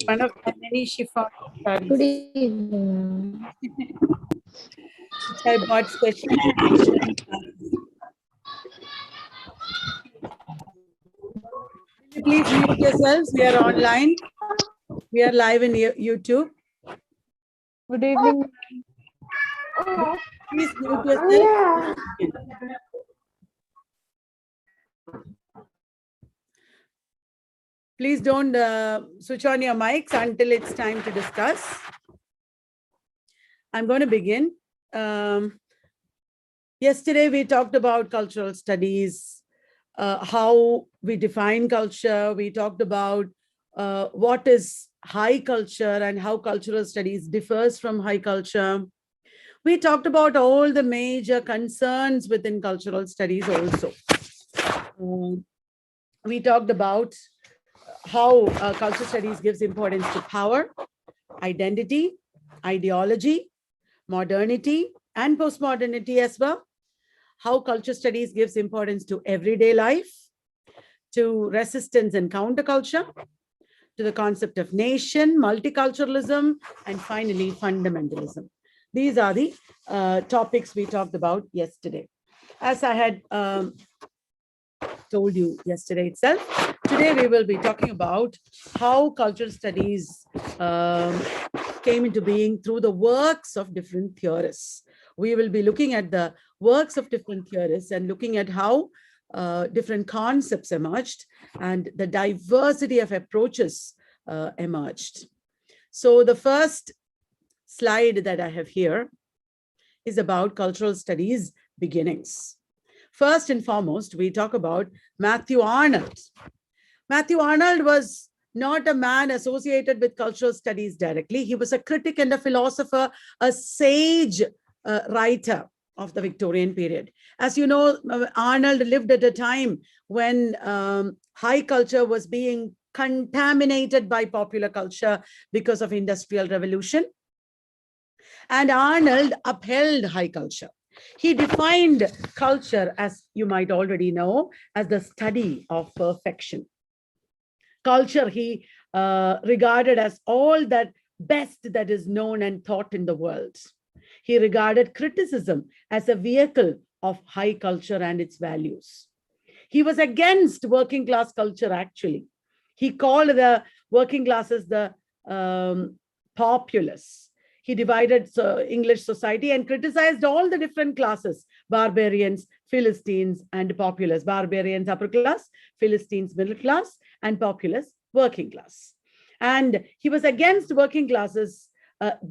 One of my many chiffon sarees. Good evening. Which I bought specially. Please mute yourselves. We are online. We are live in YouTube. Good evening. Please mute yourself. Please don't switch on your mics until it's time to discuss. I'm going to begin. Yesterday, we talked about cultural studies, how we define culture. We talked about what is high culture and how cultural studies differs from high culture. We talked about all the major concerns within cultural studies also. We talked about how cultural studies gives importance to power, identity, ideology, modernity, and postmodernity as well. How culture studies gives importance to everyday life, to resistance and counterculture, to the concept of nation, multiculturalism, and finally, fundamentalism. These are the topics we talked about yesterday. As I had told you yesterday itself, today we will be talking about how cultural studies came into being through the works of different theorists. We will be looking at the works of different theorists and looking at how different concepts emerged and the diversity of approaches emerged. So the first slide that I have here is about cultural studies beginnings. First and foremost, we talk about Matthew Arnold. Matthew Arnold was not a man associated with cultural studies directly. He was a critic and a philosopher, a sage writer of the Victorian period. As you know, Arnold lived at a time when high culture was being contaminated by popular culture because of industrial revolution. And Arnold upheld high culture. He defined culture, as you might already know, as the study of perfection. Culture he regarded as all that best that is known and taught in the world. He regarded criticism as a vehicle of high culture and its values. He was against working class culture, actually. He called the working classes the populace. He divided English society and criticized all the different classes: barbarians, Philistines, and populace. Barbarians, upper class; Philistines, middle class; and populace, working class. And he was against working classes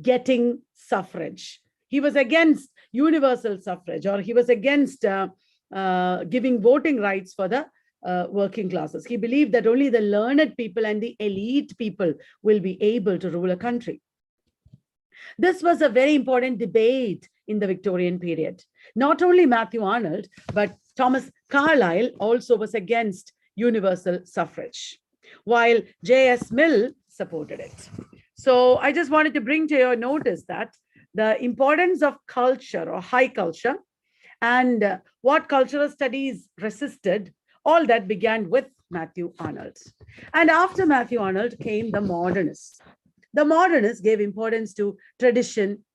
getting suffrage. He was against universal suffrage, or he was against giving voting rights for the working classes. He believed that only the learned people and the elite people will be able to rule a country. This was a very important debate in the Victorian period. Not only Matthew Arnold, but Thomas Carlyle also was against universal suffrage, while J.S. Mill supported it. So I just wanted to bring to your notice that the importance of culture or high culture and what cultural studies resisted, all that began with Matthew Arnold. And after Matthew Arnold came the modernists. The modernists gave importance to tradition.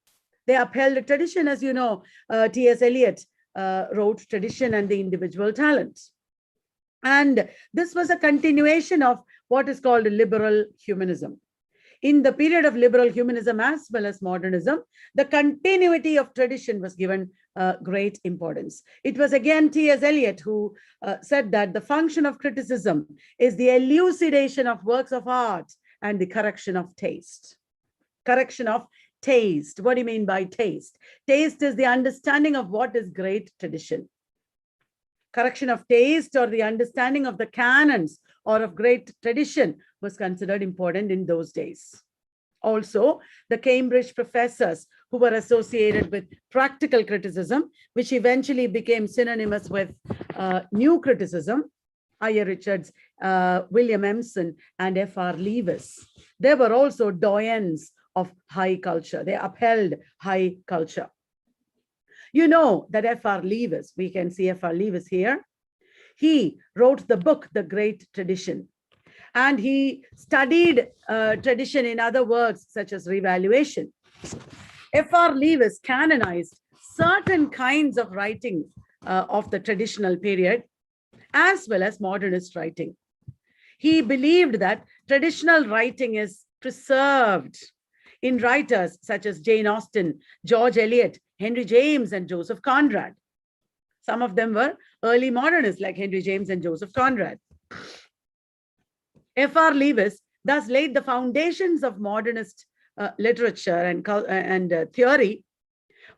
They upheld tradition. As you know, T.S. Eliot wrote Tradition and the Individual Talent. And this was a continuation of what is called liberal humanism. In the period of liberal humanism as well as modernism, the continuity of tradition was given great importance. It was again T.S. Eliot who said that the function of criticism is the elucidation of works of art and the correction of taste. Correction of taste. What do you mean by taste? Taste is the understanding of what is great tradition. Correction of taste or the understanding of the canons or of great tradition was considered important in those days. Also, the Cambridge professors who were associated with practical criticism, which eventually became synonymous with new criticism, I.A. Richards, William Empson, and F.R. Lewis. They were also doyens of high culture. They upheld high culture. You know that F.R. Lewis, we can see F.R. Lewis here, he wrote the book, The Great Tradition. And he studied tradition in other works such as revaluation. F.R. Lewis canonized certain kinds of writing of the traditional period, as well as modernist writing. He believed that traditional writing is preserved in writers such as Jane Austen, George Eliot, Henry James, and Joseph Conrad. Some of them were early modernists like Henry James and Joseph Conrad. F.R. Lewis thus laid the foundations of modernist literature and theory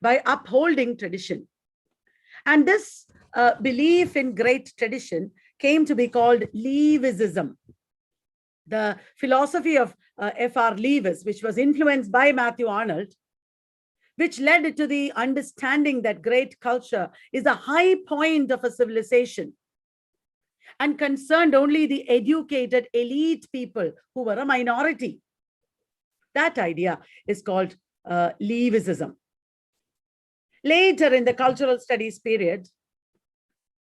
by upholding tradition. And this belief in great tradition came to be called Lewisism. The philosophy of F.R. Lewis, which was influenced by Matthew Arnold, which led to the understanding that great culture is a high point of a civilization and concerned only the educated elite people who were a minority. That idea is called Lewisism. Later in the cultural studies period,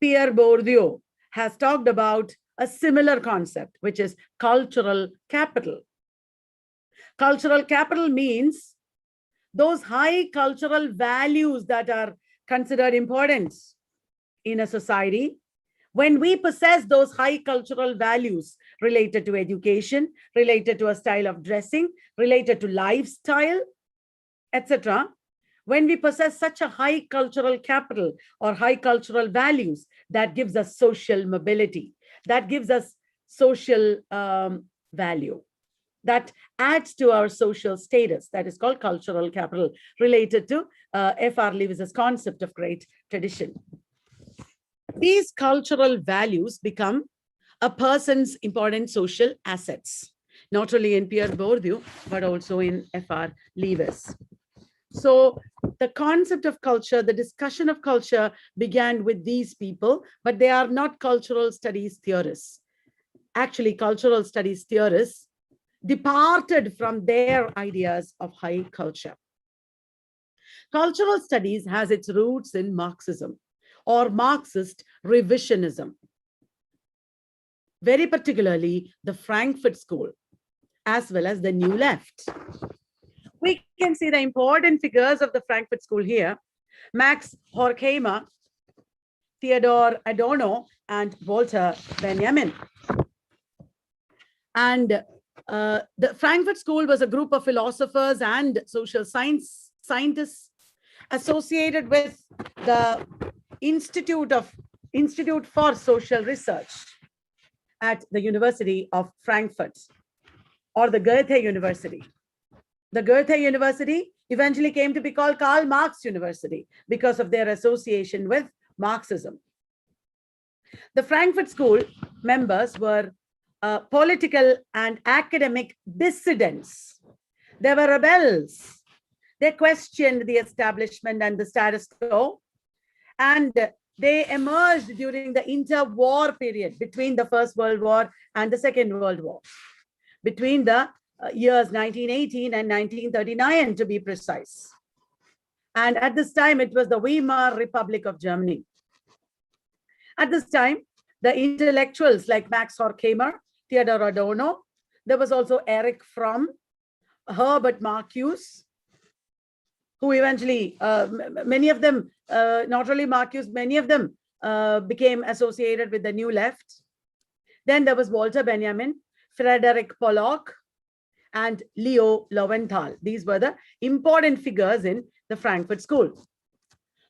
Pierre Bourdieu has talked about a similar concept, which is cultural capital. Cultural capital means those high cultural values that are considered important in a society. When we possess those high cultural values related to education, related to a style of dressing, related to lifestyle, etc., when we possess such a high cultural capital or high cultural values, that gives us social mobility, that gives us social value, that adds to our social status. That is called cultural capital, related to F.R. Lewis's concept of great tradition. These cultural values become a person's important social assets, not only in Pierre Bourdieu, but also in F.R. Lewis. So the concept of culture, the discussion of culture began with these people, but they are not cultural studies theorists. Actually, cultural studies theorists departed from their ideas of high culture. Cultural studies has its roots in Marxism or Marxist revisionism, very particularly the Frankfurt School, as well as the New Left. We can see the important figures of the Frankfurt School here: Max Horkheimer, Theodor Adorno, and Walter Benjamin. And the Frankfurt School was a group of philosophers and social scientists associated with the Institute for Social Research at the University of Frankfurt, or the Goethe University. The Goethe University eventually came to be called Karl Marx University because of their association with Marxism. The Frankfurt School members were political and academic dissidents. They were rebels. They questioned the establishment and the status quo, and they emerged during the interwar period between the First World War and the Second World War, between the years 1918 and 1939, to be precise. And at this time, it was the Weimar Republic of Germany. At this time, the intellectuals like Max Horkheimer, Theodor Adorno, there was also Erich Fromm, Herbert Marcuse, who eventually, many of them, not only Marcuse, many of them became associated with the New Left. Then there was Walter Benjamin, Frederick Pollock, and Leo Lowenthal. These were the important figures in the Frankfurt School.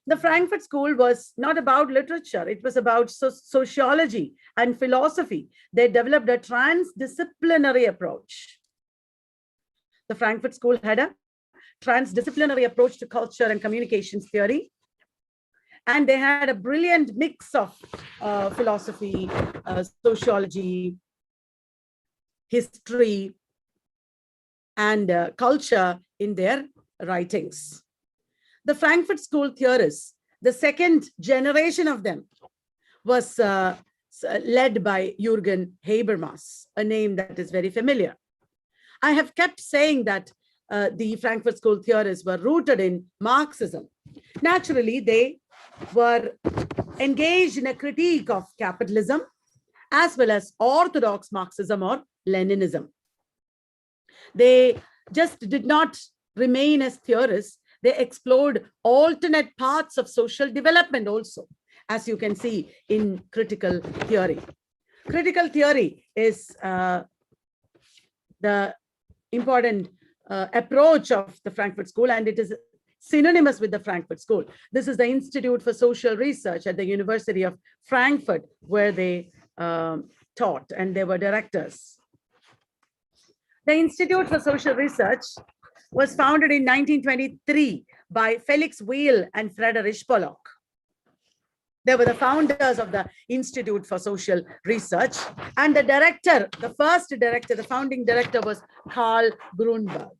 The Frankfurt School was not about literature. It was about sociology and philosophy. They developed a transdisciplinary approach. The Frankfurt School had a transdisciplinary approach to culture and communications theory. And they had a brilliant mix of philosophy, sociology, history, and culture in their writings. The Frankfurt School theorists, the second generation of them, was led by Jürgen Habermas, a name that is very familiar. I have kept saying that the Frankfurt School theorists were rooted in Marxism. Naturally, they were engaged in a critique of capitalism, as well as orthodox Marxism or Leninism. They just did not remain as theorists. They explored alternate paths of social development also, as you can see in critical theory. Critical theory is the important approach of the Frankfurt School, and it is synonymous with the Frankfurt School. This is the Institute for Social Research at the University of Frankfurt, where they taught and they were directors. The Institute for Social Research was founded in 1923 by Felix Weil and Friedrich Pollock. They were the founders of the Institute for Social Research, and the director, the first director, the founding director was Karl Grunberg.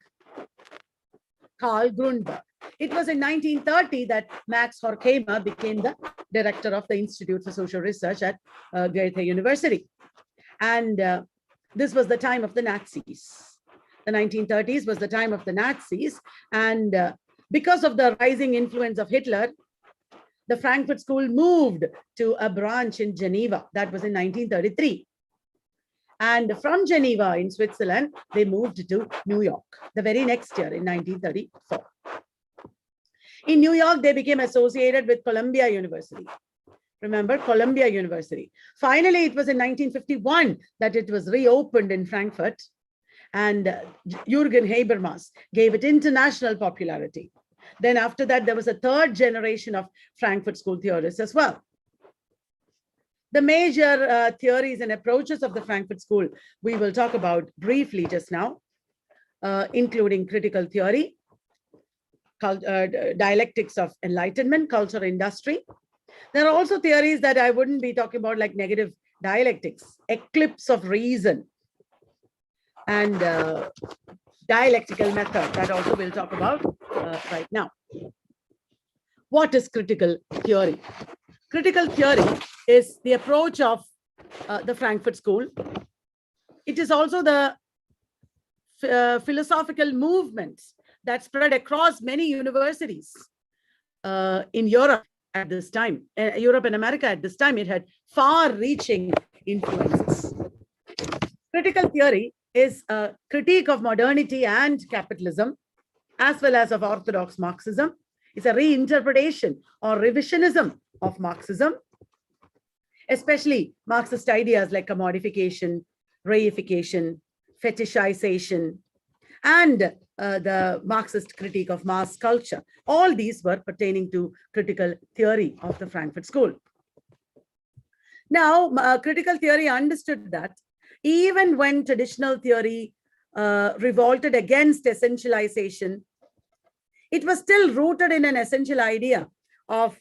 Karl Grunberg. It was in 1930 that Max Horkheimer became the director of the Institute for Social Research at Goethe University. And this was the time of the Nazis. The 1930s was the time of the Nazis. And because of the rising influence of Hitler, the Frankfurt School moved to a branch in Geneva. That was in 1933. And from Geneva in Switzerland, they moved to New York the very next year in 1934. In New York, they became associated with Columbia University. Remember, Columbia University. Finally, it was in 1951 that it was reopened in Frankfurt, and Jürgen Habermas gave it international popularity. Then after that, there was a third generation of Frankfurt School theorists as well. The major theories and approaches of the Frankfurt School, we will talk about briefly just now, including critical theory, dialectics of enlightenment, culture, industry. There are also theories that I wouldn't be talking about, like negative dialectics, eclipse of reason, and dialectical method, that also we'll talk about right now. What is critical theory? Critical theory is the approach of the Frankfurt School. It is also the philosophical movements that spread across many universities in Europe at this time. Europe and America at this time, it had far-reaching influences. Critical theory is a critique of modernity and capitalism, as well as of orthodox Marxism. It's a reinterpretation or revisionism of Marxism, especially Marxist ideas like commodification, reification, fetishization, and the Marxist critique of mass culture. All these were pertaining to critical theory of the Frankfurt School. Now, critical theory understood that even when traditional theory revolted against essentialization, it was still rooted in an essential idea of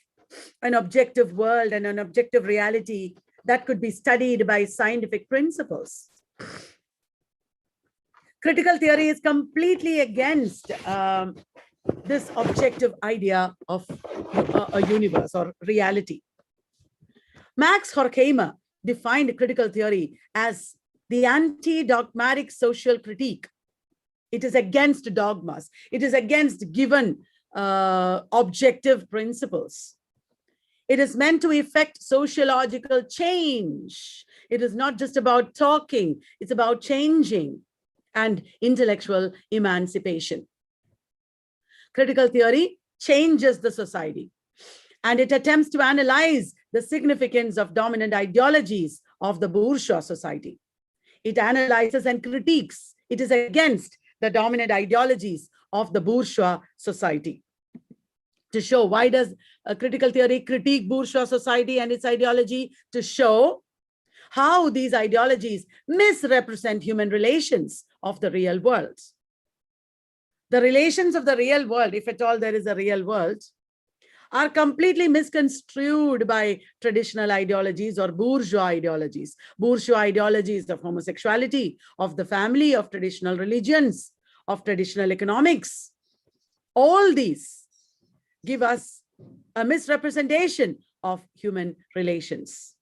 an objective world and an objective reality that could be studied by scientific principles. Critical theory is completely against this objective idea of a universe or reality. Max Horkheimer defined critical theory as the anti-dogmatic social critique. It is against dogmas. It is against given objective principles. It is meant to effect sociological change. It is not just about talking. It's about changing and intellectual emancipation. Critical theory changes the society, and it attempts to analyze the significance of dominant ideologies of the bourgeois society. It analyzes and critiques. It is against the dominant ideologies of the bourgeois society. To show, why does a critical theory critique bourgeois society and its ideology? To show how these ideologies misrepresent human relations of the real world. The relations of the real world, if at all there is a real world, are completely misconstrued by traditional ideologies or bourgeois ideologies. Bourgeois ideologies of homosexuality, of the family, of traditional religions, of traditional economics. All these give us a misrepresentation of human relations.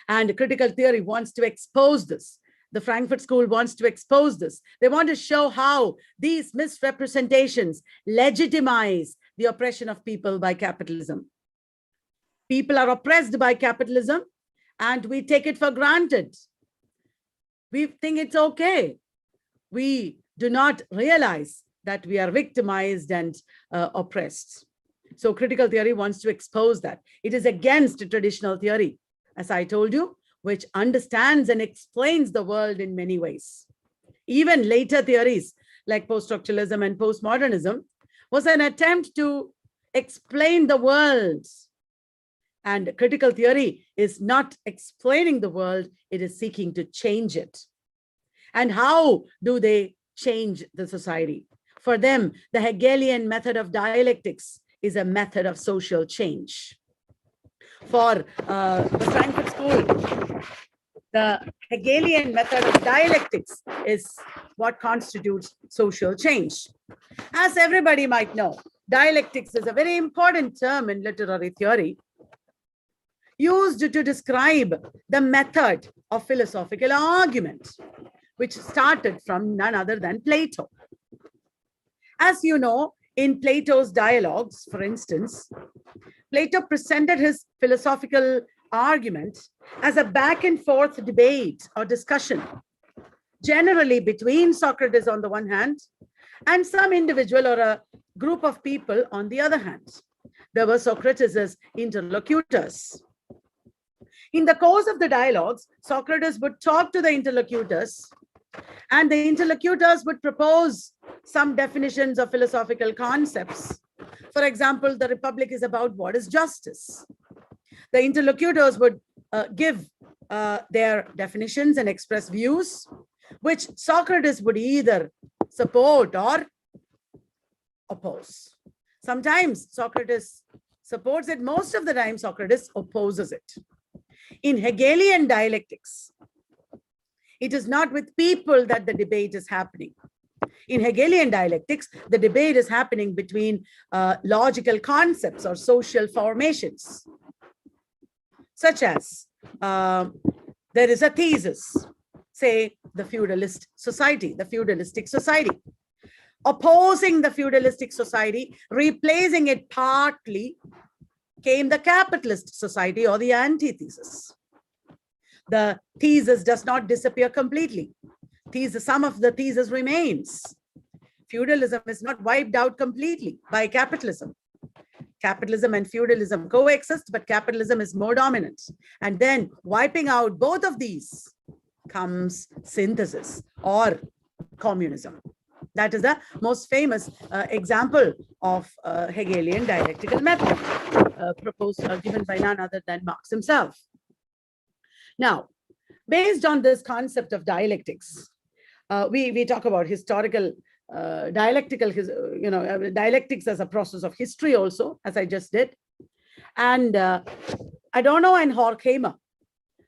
And critical theory wants to expose this. The Frankfurt School wants to expose this. They want to show how these misrepresentations legitimize the oppression of people by capitalism. People are oppressed by capitalism, and we take it for granted. We think it's okay. We do not realize that we are victimized and oppressed. So critical theory wants to expose that. It is against traditional theory, as I told you, which understands and explains the world in many ways. Even later theories like post-structuralism and postmodernism was an attempt to explain the world. And critical theory is not explaining the world, it is seeking to change it. And how do they change the society? For them, the Hegelian method of dialectics is a method of social change. For the Frankfurt School, the Hegelian method of dialectics is what constitutes social change. As everybody might know, dialectics is a very important term in literary theory, used to describe the method of philosophical argument, which started from none other than Plato. As you know, in Plato's dialogues, for instance, Plato presented his philosophical argument as a back and forth debate or discussion, generally between Socrates on the one hand and some individual or a group of people on the other hand. There were Socrates' interlocutors. In the course of the dialogues, Socrates would talk to the interlocutors, and the interlocutors would propose some definitions of philosophical concepts. For example, the Republic is about what is justice. The interlocutors would give their definitions and express views, which Socrates would either support or oppose. Sometimes Socrates supports it, most of the time Socrates opposes it. In Hegelian dialectics, it is not with people that the debate is happening. In Hegelian dialectics, the debate is happening between logical concepts or social formations, such as there is a thesis, say the feudalist society, the feudalistic society. Opposing the feudalistic society, replacing it partly, came the capitalist society or the antithesis. The thesis does not disappear completely. Some of the thesis remains. Feudalism is not wiped out completely by capitalism. Capitalism and feudalism coexist, but capitalism is more dominant. And then wiping out both of these comes synthesis or communism. That is the most famous example of Hegelian dialectical method, given by none other than Marx himself. Now, based on this concept of dialectics, we talk about historical dialectical, dialectics as a process of history also, as I just did. And Adorno and Horkheimer,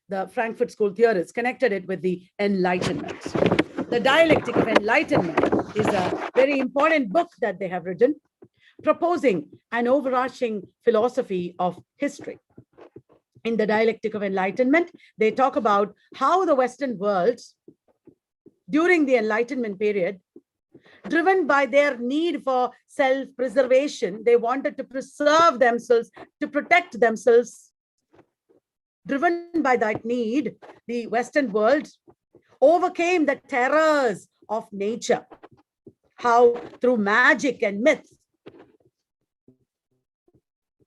the Frankfurt School theorists, connected it with the Enlightenment. The Dialectic of Enlightenment is a very important book that they have written, proposing an overarching philosophy of history. In the Dialectic of Enlightenment, they talk about how the Western world, during the Enlightenment period, driven by their need for self-preservation, they wanted to preserve themselves, to protect themselves. Driven by that need, the Western world overcame the terrors of nature. How through magic and myth.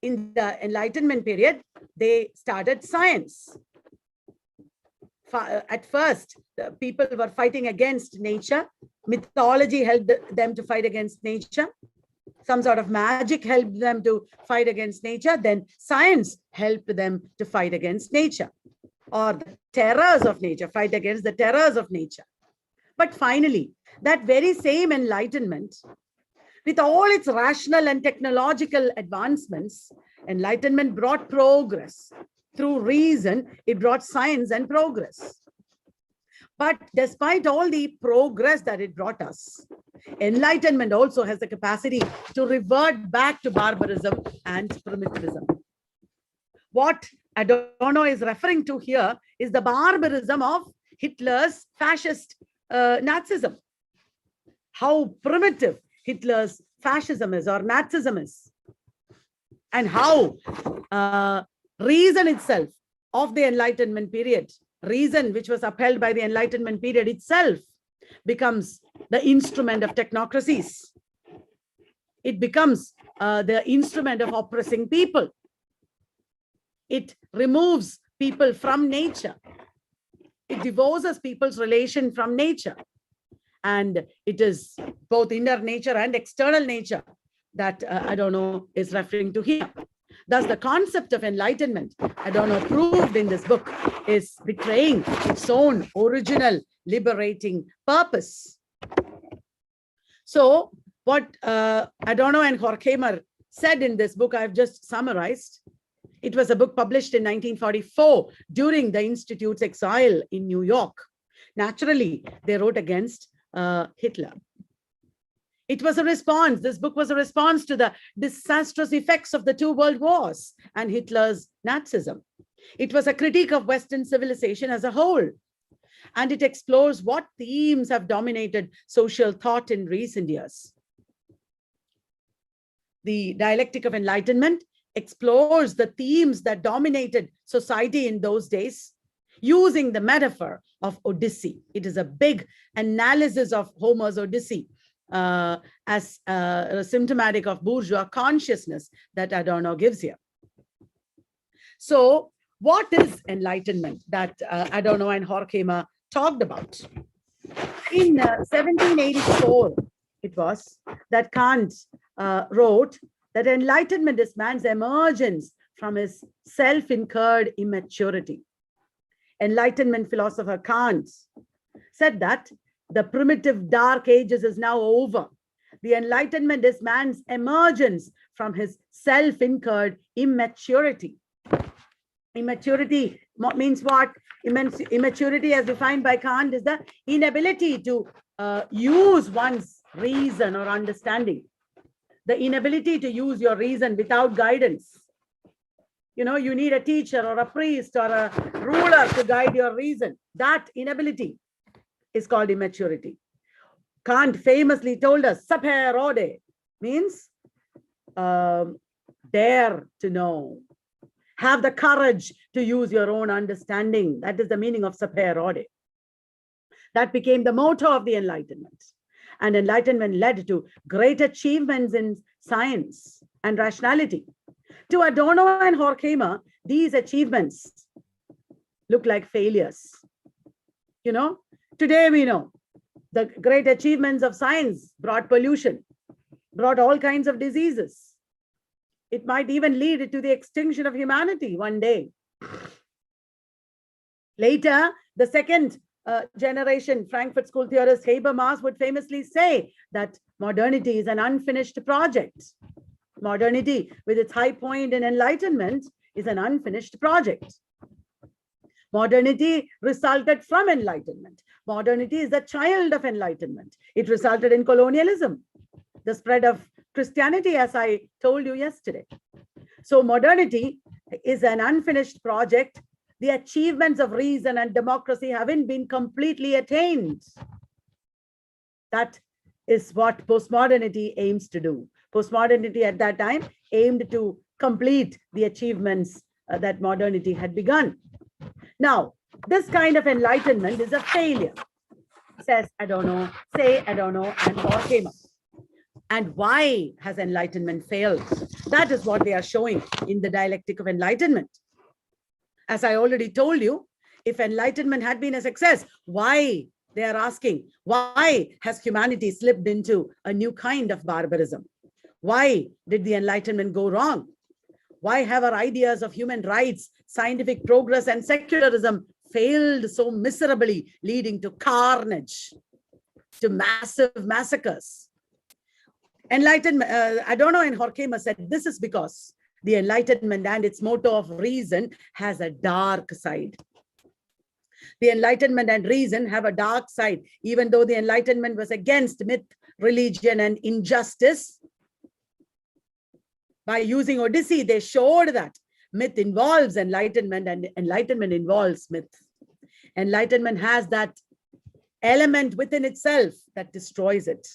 In the Enlightenment period, they started science. At first, the people were fighting against nature. Mythology helped them to fight against nature. Some sort of magic helped them to fight against nature. Then science helped them to fight against nature, or the terrors of nature, fight against the terrors of nature. But finally, that very same Enlightenment, with all its rational and technological advancements, Enlightenment brought progress. Through reason, it brought science and progress. But despite all the progress that it brought us, Enlightenment also has the capacity to revert back to barbarism and primitivism. What Adorno is referring to here is the barbarism of Hitler's fascist Nazism. How primitive Hitler's fascism is or Nazism is, and how reason itself of the Enlightenment period reason, which was upheld by the Enlightenment period itself, becomes the instrument of technocracies. It becomes the instrument of oppressing people. It removes people from nature. It divorces people's relation from nature. And it is both inner nature and external nature that Adorno is referring to here. Thus, the concept of enlightenment, Adorno proved in this book, is betraying its own original liberating purpose. So, what Adorno and Horkheimer said in this book, I've just summarized. It was a book published in 1944 during the Institute's exile in New York. Naturally, they wrote against Hitler. It was a response. This book was a response to the disastrous effects of the two world wars and Hitler's Nazism. It was a critique of Western civilization as a whole. And it explores what themes have dominated social thought in recent years. The Dialectic of Enlightenment explores the themes that dominated society in those days, using the metaphor of Odyssey. It is a big analysis of Homer's Odyssey as symptomatic of bourgeois consciousness that Adorno gives here. So, what is enlightenment that Adorno and Horkheimer talked about? In 1784, it was that Kant wrote that enlightenment is man's emergence from his self-incurred immaturity. Enlightenment philosopher Kant said that the primitive dark ages is now over. The enlightenment is man's emergence from his self-incurred immaturity. Immaturity means what? Immaturity, as defined by Kant, is the inability to use one's reason or understanding. The inability to use your reason without guidance. You know, you need a teacher or a priest or a ruler to guide your reason. That inability is called immaturity. Kant famously told us, sapere aude, means dare to know. Have the courage to use your own understanding. That is the meaning of sapere aude. That became the motto of the Enlightenment. And enlightenment led to great achievements in science and rationality. To Adorno and Horkheimer, these achievements look like failures. You know, today we know the great achievements of science brought pollution, brought all kinds of diseases. It might even lead to the extinction of humanity one day. Later, the second generation Frankfurt School theorist Herbert Marcuse would famously say that modernity is an unfinished project. Modernity, with its high point in enlightenment, is an unfinished project. Modernity resulted from enlightenment. Modernity is the child of enlightenment. It resulted in colonialism, the spread of Christianity, as I told you yesterday. So modernity is an unfinished project. The achievements of reason and democracy haven't been completely attained. That is what postmodernity aims to do. Postmodernity at that time aimed to complete the achievements that modernity had begun. Now, this kind of enlightenment is a failure, says Adorno, and Horkheimer. And why has enlightenment failed? That is what they are showing in the Dialectic of Enlightenment. As I already told you, if enlightenment had been a success, why, they are asking, why has humanity slipped into a new kind of barbarism? Why did the Enlightenment go wrong? Why have our ideas of human rights, scientific progress, and secularism failed so miserably, leading to carnage, to massive massacres? Enlightenment, Adorno and Horkheimer said this is because the Enlightenment and its motto of reason has a dark side. The Enlightenment and reason have a dark side. Even though the Enlightenment was against myth, religion, and injustice, by using Odyssey, they showed that myth involves enlightenment and enlightenment involves myth. Enlightenment has that element within itself that destroys it.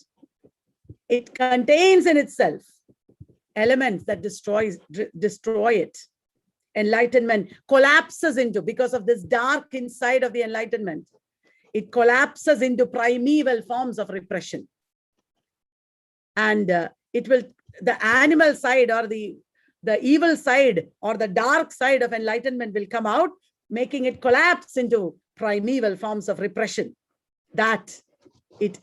It contains in itself elements that destroy it. Enlightenment collapses into, because of this dark inside of the Enlightenment, it collapses into primeval forms of repression. And the animal side, or the evil side, or the dark side of Enlightenment will come out, making it collapse into primeval forms of repression that it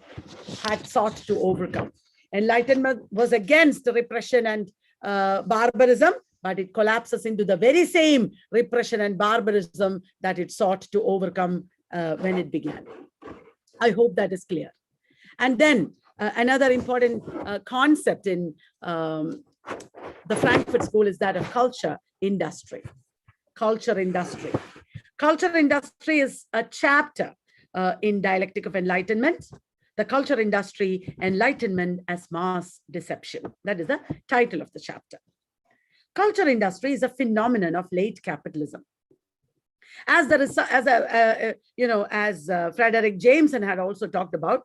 had sought to overcome. Enlightenment was against repression and barbarism, but it collapses into the very same repression and barbarism that it sought to overcome when it began. I hope that is clear. And then another important concept in the Frankfurt School is that of culture industry. Culture industry. Culture industry is a chapter in Dialectic of Enlightenment. The culture industry, enlightenment as mass deception. That is the title of the chapter. Culture industry is a phenomenon of late capitalism. As Frederick Jameson had also talked about,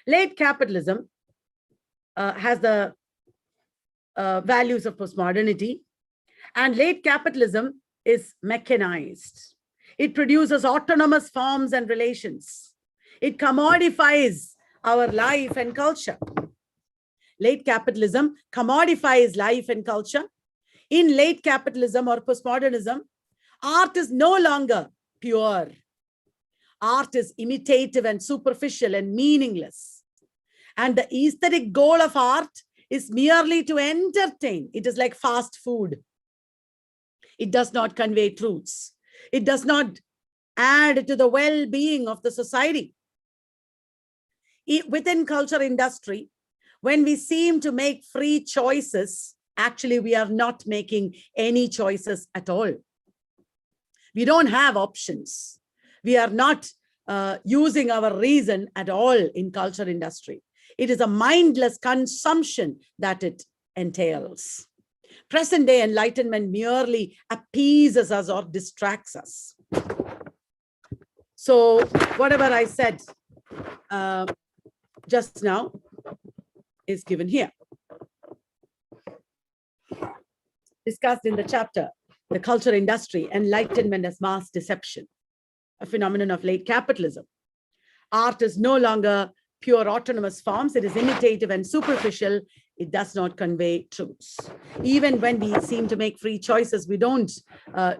late capitalism has the values of postmodernity, and late capitalism is mechanized. It produces autonomous forms and relations. It commodifies our life and culture. Late capitalism commodifies life and culture. In late capitalism or postmodernism, art is no longer pure. Art is imitative and superficial and meaningless. And the aesthetic goal of art is merely to entertain. It is like fast food. It does not convey truths. It does not add to the well-being of the society. Within culture industry, when we seem to make free choices, actually we are not making any choices at all. We don't have options. We are not using our reason at all in culture industry. It is a mindless consumption that it entails. Present day enlightenment merely appeases us or distracts us. So whatever I said just now is given here. Discussed in the chapter, the culture industry, enlightenment as mass deception, a phenomenon of late capitalism. Art is no longer pure autonomous forms. It is imitative and superficial. It does not convey truths. Even when we seem to make free choices, we don't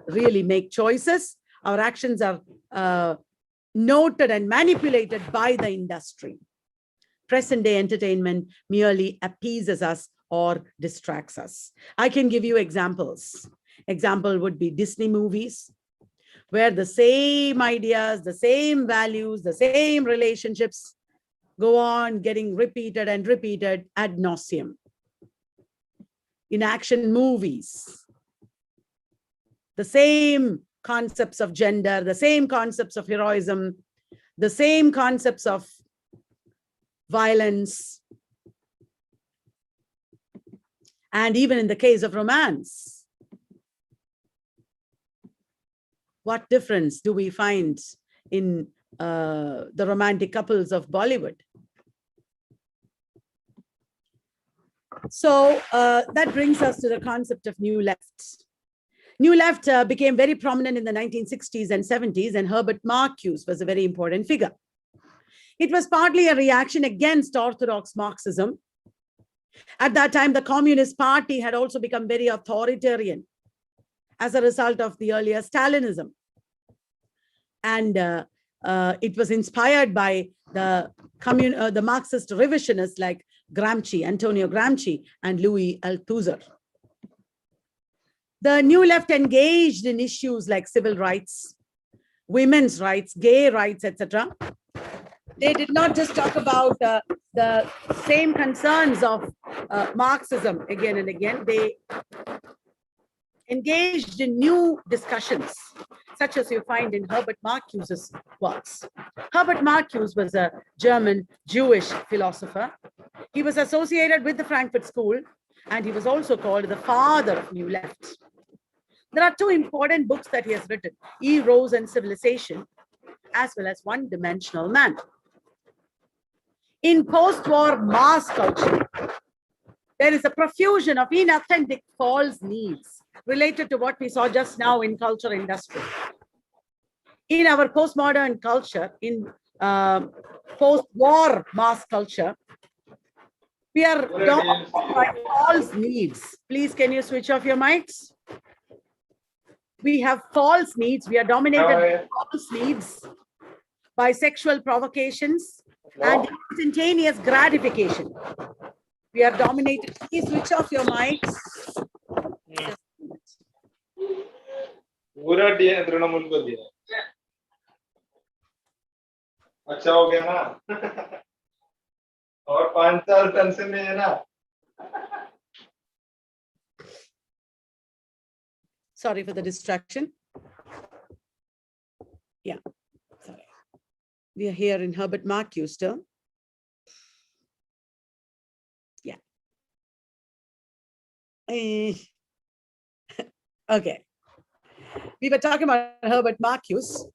really make choices. Our actions are noted and manipulated by the industry. Present day entertainment merely appeases us or distracts us. I can give you examples. Example would be Disney movies, where the same ideas, the same values, the same relationships go on getting repeated and repeated ad nauseum. In action movies, the same concepts of gender, the same concepts of heroism, the same concepts of violence. And even in the case of romance, what difference do we find in the romantic couples of Bollywood? So that brings us to the concept of New Left. New Left became very prominent in the 1960s and 70s, and Herbert Marcuse was a very important figure. It was partly a reaction against orthodox Marxism. At that time, the Communist Party had also become very authoritarian as a result of the earlier Stalinism. And it was inspired by the Marxist revisionists like Gramsci, Antonio Gramsci, and Louis Althusser. The New Left engaged in issues like civil rights, women's rights, gay rights, etc. They did not just talk about the same concerns of Marxism again and again. They engaged in new discussions, such as you find in Herbert Marcuse's works. Herbert Marcuse was a German Jewish philosopher. He was associated with the Frankfurt School, and he was also called the father of New Left. There are two important books that he has written, E. Rose and Civilization, as well as One-Dimensional Man. In post-war mass culture, there is a profusion of inauthentic false needs related to what we saw just now in culture industry. In our postmodern culture, in post-war mass culture, we are dominated by false needs. Please, can you switch off your mics? We have false needs. We are dominated by false needs, by sexual provocations and instantaneous gratification. We are dominated. Please switch off your mics. अच्छा हो गया ना और 5 साल tension में है ना. Sorry for the distraction. Yeah, sorry. We are here in Herbert Marcuse still. Yeah. Okay. We were talking about Herbert Marcuse.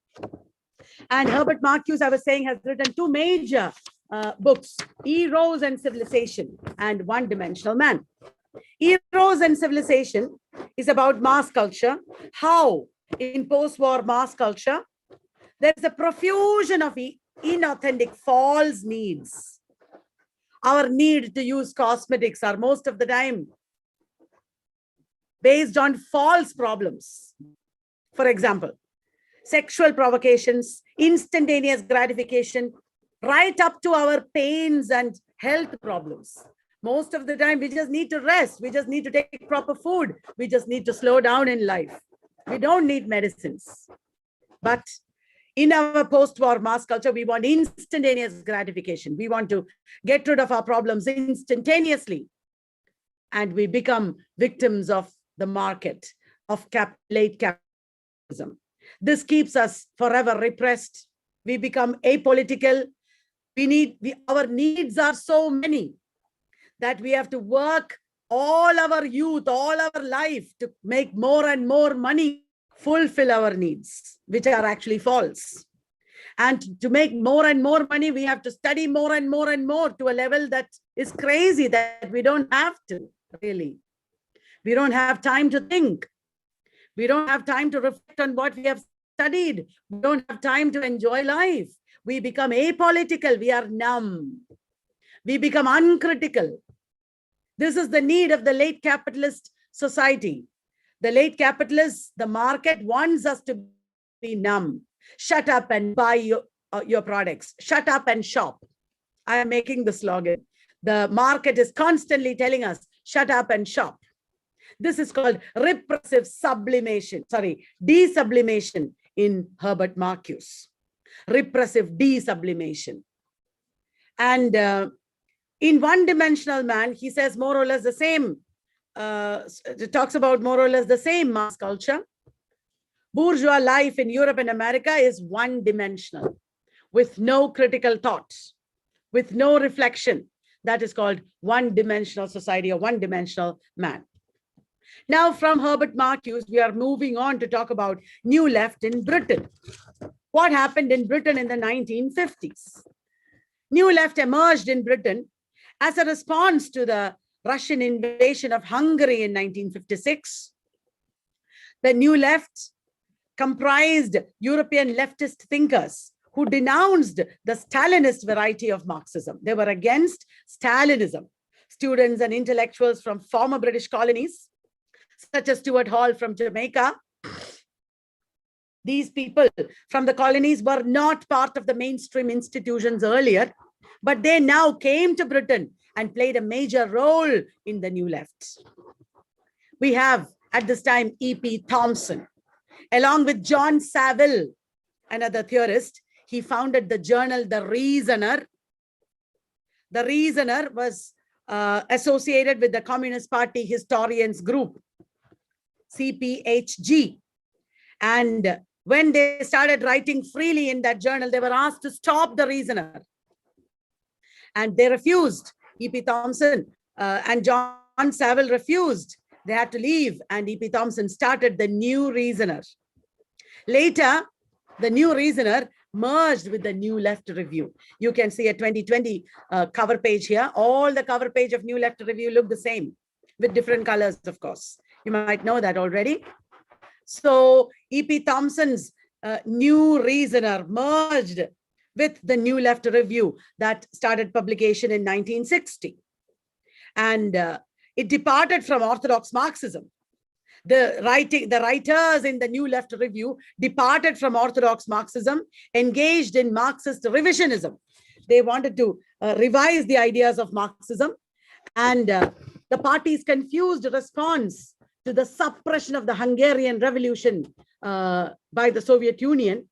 And Herbert Marcuse, I was saying, has written 2 major books, Eros and Civilization and One-Dimensional Man. Eros and Civilization is about mass culture, how in post-war mass culture, there's a profusion of inauthentic false needs. Our need to use cosmetics are most of the time based on false problems. For example, sexual provocations, instantaneous gratification, right up to our pains and health problems. Most of the time, we just need to rest. We just need to take proper food. We just need to slow down in life. We don't need medicines. But in our post-war mass culture, we want instantaneous gratification. We want to get rid of our problems instantaneously. And we become victims of the market, of late capitalism. This keeps us forever repressed. We become apolitical. Our needs are so many that we have to work all our youth, all our life to make more and more money, fulfill our needs, which are actually false. And to make more and more money, we have to study more and more and more to a level that is crazy, that we don't have to, really. We don't have time to think. We don't have time to reflect on what we have studied. We don't have time to enjoy life. We become apolitical. We are numb. We become uncritical. This is the need of the late capitalist society. The late capitalists, the market wants us to be numb. Shut up and buy your products. Shut up and shop. I am making the slogan. The market is constantly telling us, shut up and shop. This is called repressive sublimation, desublimation in Herbert Marcuse. Repressive desublimation. And in One-Dimensional Man, he says more or less the same, talks about more or less the same mass culture. Bourgeois life in Europe and America is one-dimensional, with no critical thoughts, with no reflection. That is called one-dimensional society or one-dimensional man. Now, from Herbert Marcuse, we are moving on to talk about New Left in Britain. What happened in Britain in the 1950s? New Left emerged in Britain as a response to the Russian invasion of Hungary in 1956. The New Left comprised European leftist thinkers who denounced the Stalinist variety of Marxism. They were against Stalinism. Students and intellectuals from former British colonies, such as Stuart Hall from Jamaica. These people from the colonies were not part of the mainstream institutions earlier, but they now came to Britain and played a major role in the New Left. We have, at this time, E.P. Thompson. Along with John Saville, another theorist, he founded the journal The Reasoner. The Reasoner was associated with the Communist Party Historians Group, CPHG. And when they started writing freely in that journal, they were asked to stop The Reasoner. And they refused. E.P. Thompson and John Saville refused. They had to leave, and E.P. Thompson started the New Reasoner. Later, the New Reasoner merged with the New Left Review. You can see a 2020 cover page here. All the cover page of New Left Review look the same with different colors, of course. You might know that already. So E.P. Thompson's New Reasoner merged with the New Left Review that started publication in 1960. And it departed from orthodox Marxism. The writers in the New Left Review departed from orthodox Marxism, engaged in Marxist revisionism. They wanted to revise the ideas of Marxism, and the party's confused response to the suppression of the Hungarian Revolution by the Soviet Union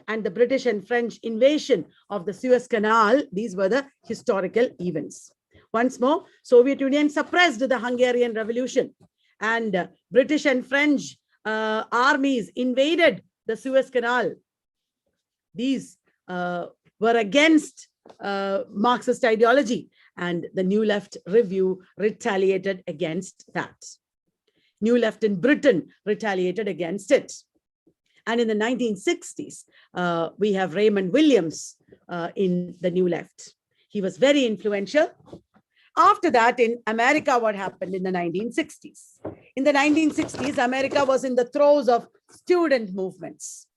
and the British and French invasion of the Suez Canal. These were the historical events. Once more, Soviet Union suppressed the Hungarian Revolution, and British and French armies invaded the Suez Canal. These were against Marxist ideology, and the New Left Review retaliated against that. New Left in Britain retaliated against it. And in the 1960s, we have Raymond Williams in the New Left. He was very influential. After that, in America, what happened in the 1960s? In the 1960s, America was in the throes of student movements.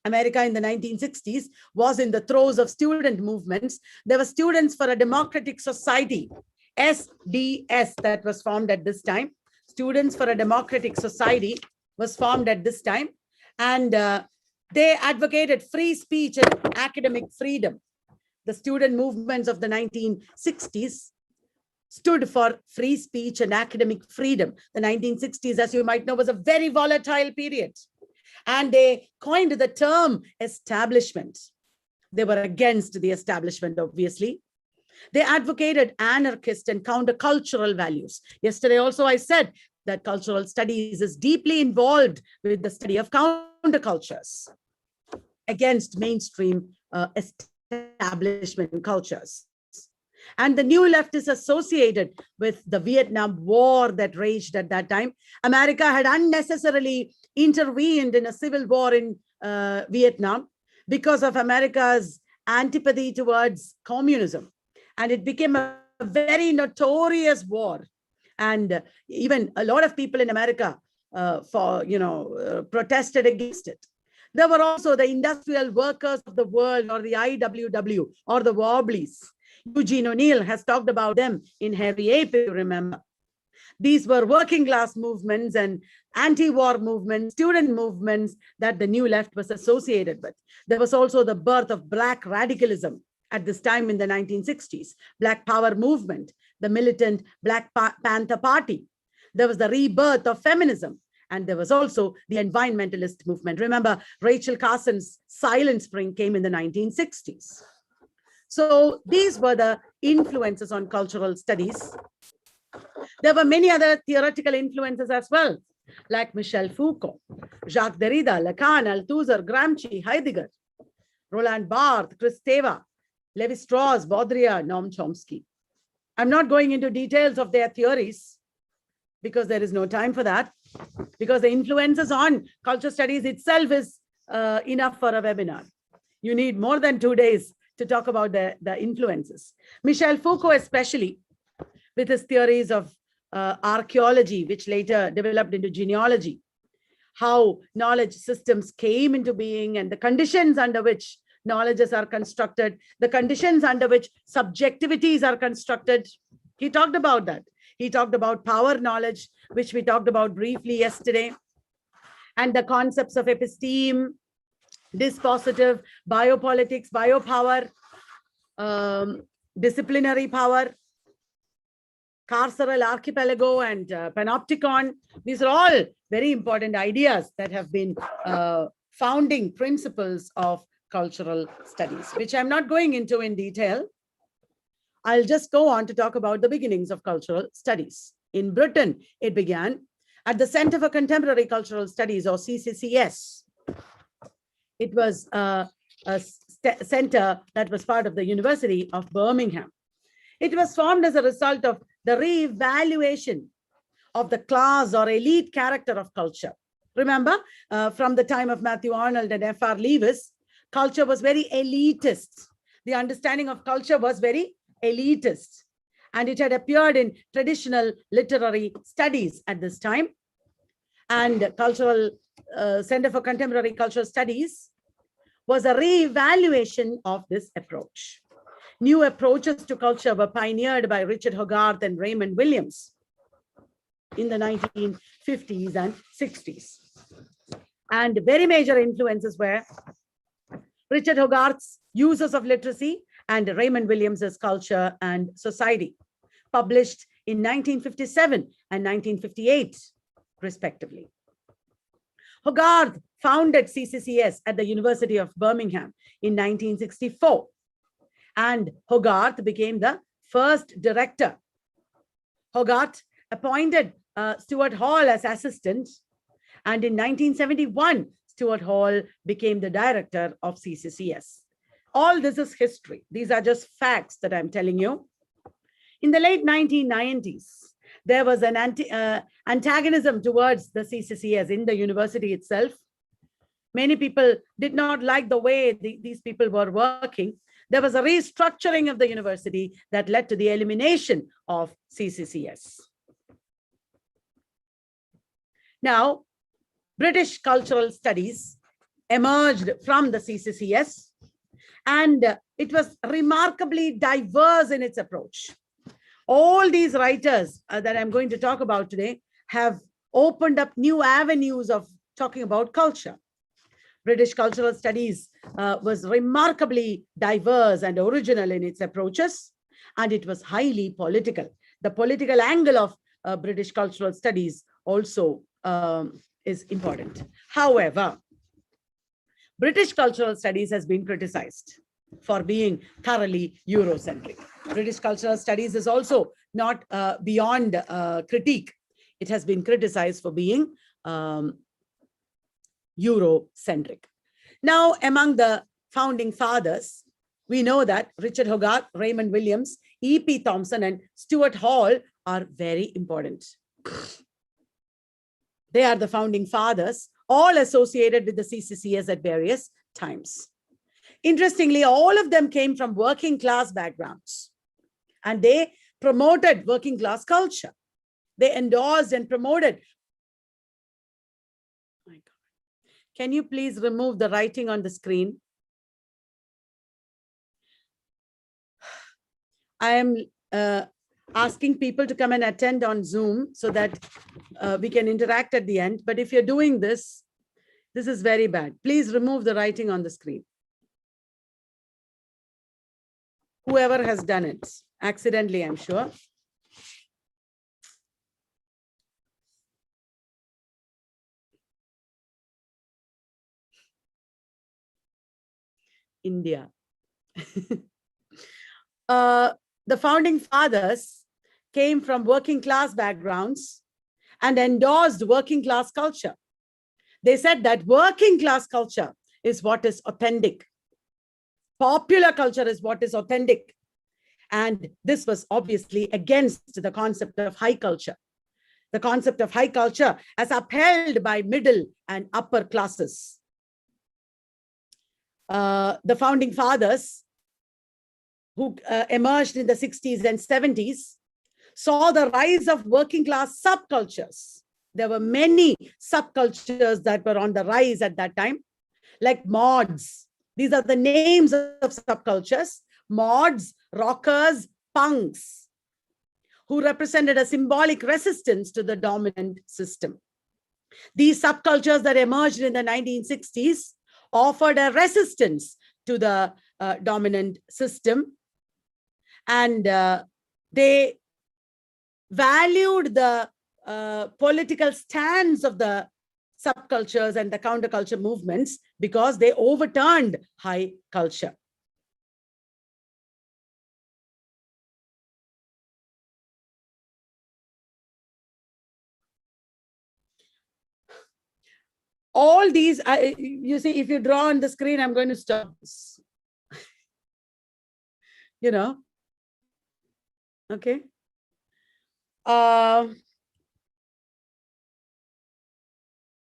America in the 1960s was in the throes of student movements. There were Students for a Democratic Society, SDS, that was formed at this time. Students for a Democratic Society was formed at this time. And they advocated free speech and academic freedom. The student movements of the 1960s stood for free speech and academic freedom. The 1960s, as you might know, was a very volatile period. And they coined the term establishment. They were against the establishment, obviously. They advocated anarchist and countercultural values. Yesterday also I said that cultural studies is deeply involved with the study of countercultures against mainstream establishment cultures. And the New Left is associated with the Vietnam War that raged at that time. America had unnecessarily intervened in a civil war in Vietnam because of America's antipathy towards communism. And it became a very notorious war. And even a lot of people in America protested against it. There were also the industrial workers of the world, or the IWW, or the Wobblies. Eugene O'Neill has talked about them in Heavy Ape, if you remember. These were working class movements and anti-war movements, student movements that the New Left was associated with. There was also the birth of Black radicalism at this time in the 1960s, Black Power movement, the militant Black Panther Party. There was the rebirth of feminism, and there was also the environmentalist movement. Remember, Rachel Carson's Silent Spring came in the 1960s. So these were the influences on cultural studies. There were many other theoretical influences as well, like Michel Foucault, Jacques Derrida, Lacan, Althusser, Gramsci, Heidegger, Roland Barthes, Kristeva, Levi-Strauss, Baudrillard, Noam Chomsky. I'm not going into details of their theories because there is no time for that, because the influences on culture studies itself is enough for a webinar. You need more than 2 days to talk about the influences. Michel Foucault, especially with his theories of archaeology, which later developed into genealogy, how knowledge systems came into being and the conditions under which knowledges are constructed, the conditions under which subjectivities are constructed. He talked about that. He talked about power knowledge, which we talked about briefly yesterday, and the concepts of episteme, dispositive, biopolitics, biopower, disciplinary power, carceral archipelago, and panopticon. These are all very important ideas that have been founding principles of cultural studies, which I'm not going into in detail. I'll just go on to talk about the beginnings of cultural studies. In Britain, it began at the Center for Contemporary Cultural Studies, or CCCS. It was a center that was part of the University of Birmingham. It was formed as a result of the re-evaluation of the class or elite character of culture. Remember, from the time of Matthew Arnold and F.R. Lewis, culture was very elitist. The understanding of culture was very elitist, and it had appeared in traditional literary studies at this time. And cultural Center for Contemporary Cultural Studies was a re-evaluation of this approach. New approaches to culture were pioneered by Richard Hoggart and Raymond Williams in the 1950s and 60s. And very major influences were Richard Hoggart's Uses of Literacy and Raymond Williams's Culture and Society, published in 1957 and 1958, respectively. Hoggart founded CCCS at the University of Birmingham in 1964, and Hoggart became the first director. Hoggart appointed Stuart Hall as assistant, and in 1971, Stuart Hall became the director of CCCS. All this is history. These are just facts that I'm telling you. In the late 1990s, there was an antagonism towards the CCCS in the university itself. Many people did not like the way these people were working. There was a restructuring of the university that led to the elimination of CCCS. Now, British cultural studies emerged from the CCCS, and it was remarkably diverse in its approach. All these writers that I'm going to talk about today have opened up new avenues of talking about culture. British cultural studies was remarkably diverse and original in its approaches, and it was highly political. The political angle of British cultural studies also is important. However, British cultural studies has been criticized for being thoroughly Eurocentric. British cultural studies is also not beyond critique. It has been criticized for being Eurocentric. Now, among the founding fathers, we know that Richard Hoggart, Raymond Williams, E.P. Thompson, and Stuart Hall are very important. They are the founding fathers, all associated with the CCCS at various times. Interestingly, all of them came from working class backgrounds, and they promoted working class culture. They endorsed and promoted. My God. Can you please remove the writing on the screen? I am asking people to come and attend on Zoom so that we can interact at the end. But if you're doing this, this is very bad. Please remove the writing on the screen. Whoever has done it, accidentally, I'm sure. India. The founding fathers came from working class backgrounds and endorsed working class culture. They said that working class culture is what is authentic. Popular culture is what is authentic. And this was obviously against the concept of high culture. The concept of high culture as upheld by middle and upper classes. The founding fathers who emerged in the 60s and 70s saw the rise of working class subcultures. There were many subcultures that were on the rise at that time, like mods. These are the names of subcultures: mods, rockers, punks, who represented a symbolic resistance to the dominant system. These subcultures that emerged in the 1960s offered a resistance to the dominant system, and they valued the political stance of the subcultures and the counterculture movements because they overturned high culture. All these, you see, if you draw on the screen, I'm going to stop this. You know, okay.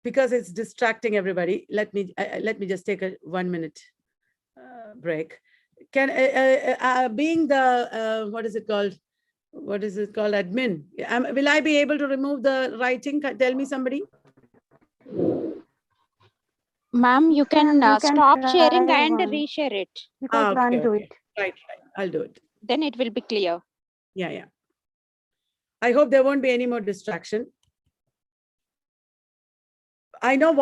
Because it's distracting everybody, let me just take 1 minute. break. Can being the what is it called? What is it called? Admin. Will I be able to remove the writing? Tell me somebody. Ma'am, you can stop sharing and one. reshare it. You can run to it. Right. I'll do it. Then it will be clear. Yeah. I hope there won't be any more distraction. I know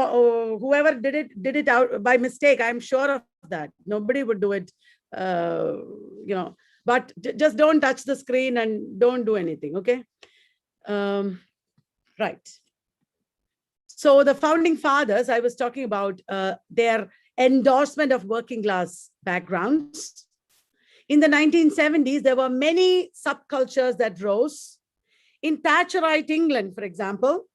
whoever did it out by mistake. I'm sure of that. Nobody would do it, but just don't touch the screen and don't do anything, okay? Right. So the founding fathers, I was talking about their endorsement of working class backgrounds. In the 1970s, there were many subcultures that rose. In Thatcherite England, for example,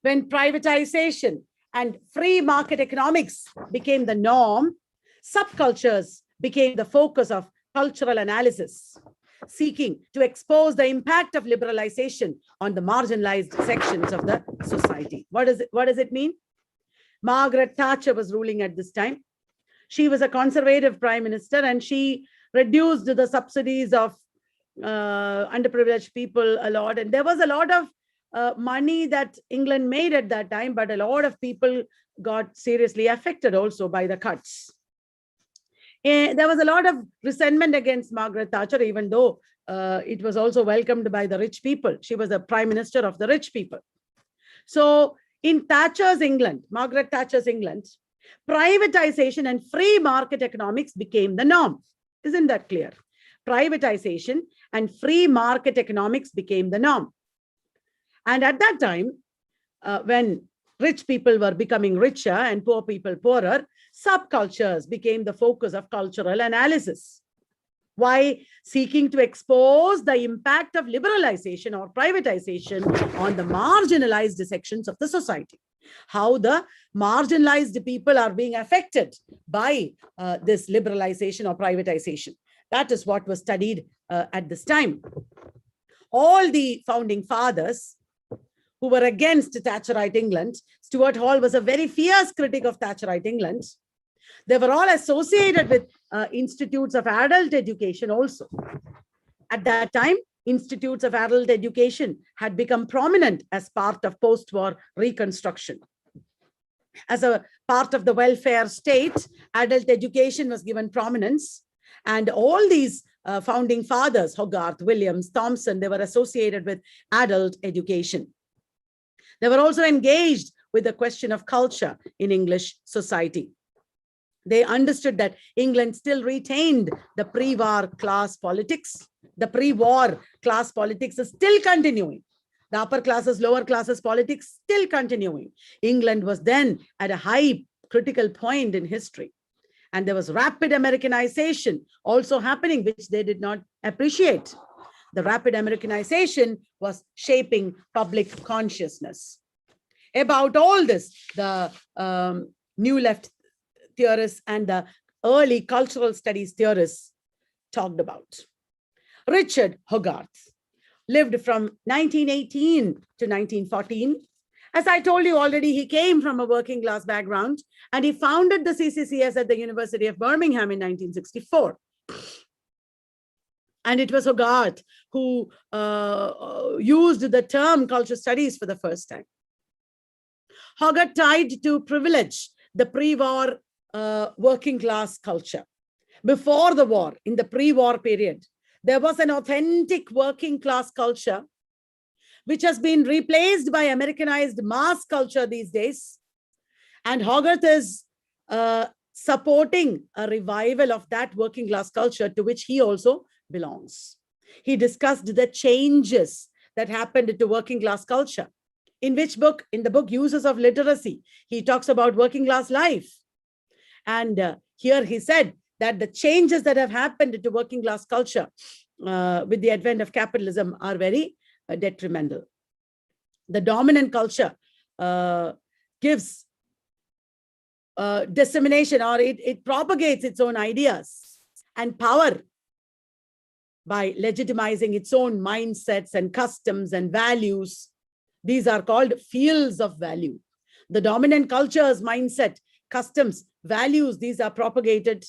when privatization and free market economics became the norm, subcultures became the focus of cultural analysis, seeking to expose the impact of liberalization on the marginalized sections of the society. What does it mean? Margaret Thatcher was ruling at this time. She was a conservative prime minister, and she reduced the subsidies of underprivileged people a lot. And there was a lot of money that England made at that time, but a lot of people got seriously affected also by the cuts. There was a lot of resentment against Margaret Thatcher, even though it was also welcomed by the rich people. She was the prime minister of the rich people. So in Thatcher's England, Margaret Thatcher's England, privatization and free market economics became the norm. Isn't that clear? Privatization and free market economics became the norm. And at that time, when rich people were becoming richer and poor people poorer, subcultures became the focus of cultural analysis. Why? Seeking to expose the impact of liberalization or privatization on the marginalized sections of the society. How the marginalized people are being affected by this liberalization or privatization. That is what was studied at this time. All the founding fathers who were against Thatcherite England, Stuart Hall was a very fierce critic of Thatcherite England. They were all associated with institutes of adult education also. At that time, institutes of adult education had become prominent as part of post-war reconstruction. As a part of the welfare state, adult education was given prominence, and all these founding fathers, Hoggart, Williams, Thompson, they were associated with adult education. They were also engaged with the question of culture in English society. They understood that England still retained the pre-war class politics. The pre-war class politics is still continuing. The upper classes, lower classes politics still continuing. England was then at a high critical point in history. And there was rapid Americanization also happening, which they did not appreciate. The rapid Americanization was shaping public consciousness. About all this, the New Left theorists and the early cultural studies theorists talked about. Richard Hoggart lived from 1918 to 1914. As I told you already, he came from a working class background, and he founded the CCCS at the University of Birmingham in 1964. And it was Hoggart who used the term culture studies for the first time. Hoggart tried to privilege the pre-war working class culture. Before the war, in the pre-war period, there was an authentic working class culture which has been replaced by Americanized mass culture these days. And Hoggart is supporting a revival of that working class culture to which he also belongs. He discussed the changes that happened to working class culture. In which book? In the book Uses of Literacy, he talks about working class life. And here he said that the changes that have happened to working class culture with the advent of capitalism are very detrimental. The dominant culture gives dissemination, or it propagates its own ideas and power by legitimizing its own mindsets and customs and values. These are called fields of value. The dominant culture's mindset, customs, values, these are propagated,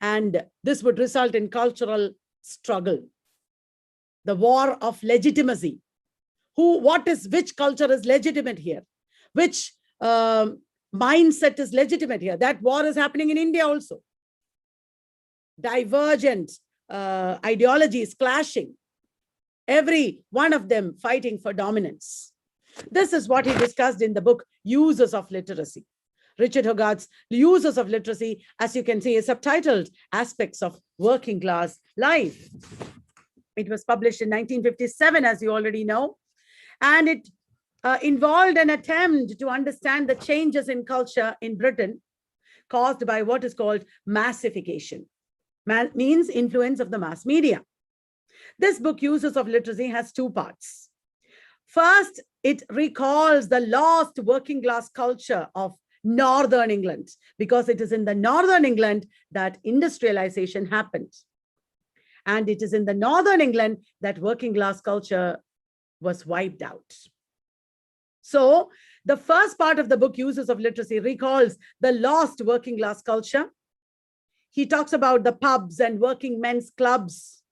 and this would result in cultural struggle. The war of legitimacy. Which culture is legitimate here? Which mindset is legitimate here? That war is happening in India also. Divergent ideologies clashing, every one of them fighting for dominance. This is what he discussed in the book, Uses of Literacy. Richard Hoggart's Uses of Literacy, as you can see, is subtitled Aspects of Working Class Life. It was published in 1957, as you already know, and it involved an attempt to understand the changes in culture in Britain caused by what is called massification. Means influence of the mass media. This book, Uses of Literacy, has two parts. First, it recalls the lost working class culture of Northern England, because it is in the Northern England that industrialization happened. And it is in the Northern England that working class culture was wiped out. So the first part of the book, Uses of Literacy, recalls the lost working class culture. He talks about the pubs and working men's clubs,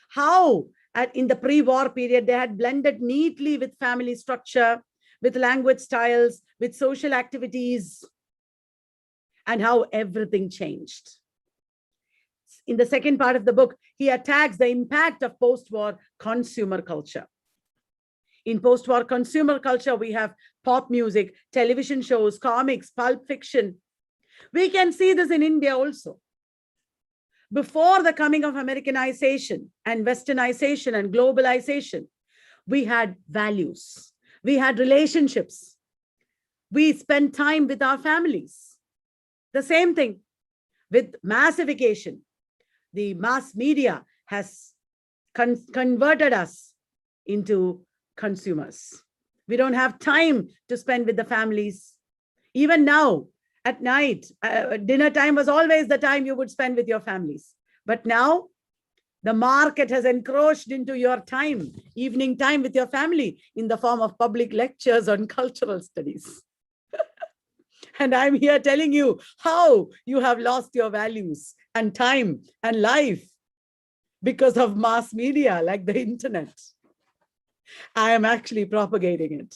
how in the pre-war period they had blended neatly with family structure, with language styles, with social activities, and how everything changed. In the second part of the book, he attacks the impact of post-war consumer culture. In post-war consumer culture, we have pop music, television shows, comics, pulp fiction. We can see this in India also. Before the coming of Americanization and Westernization and globalization, we had values, we had relationships, we spent time with our families. The same thing with massification. The mass media has converted us into consumers. We don't have time to spend with the families. Even now, at night, dinner time was always the time you would spend with your families. But now, the market has encroached into your time, evening time with your family, in the form of public lectures on cultural studies. And I'm here telling you how you have lost your values and time and life because of mass media like the internet. I am actually propagating it.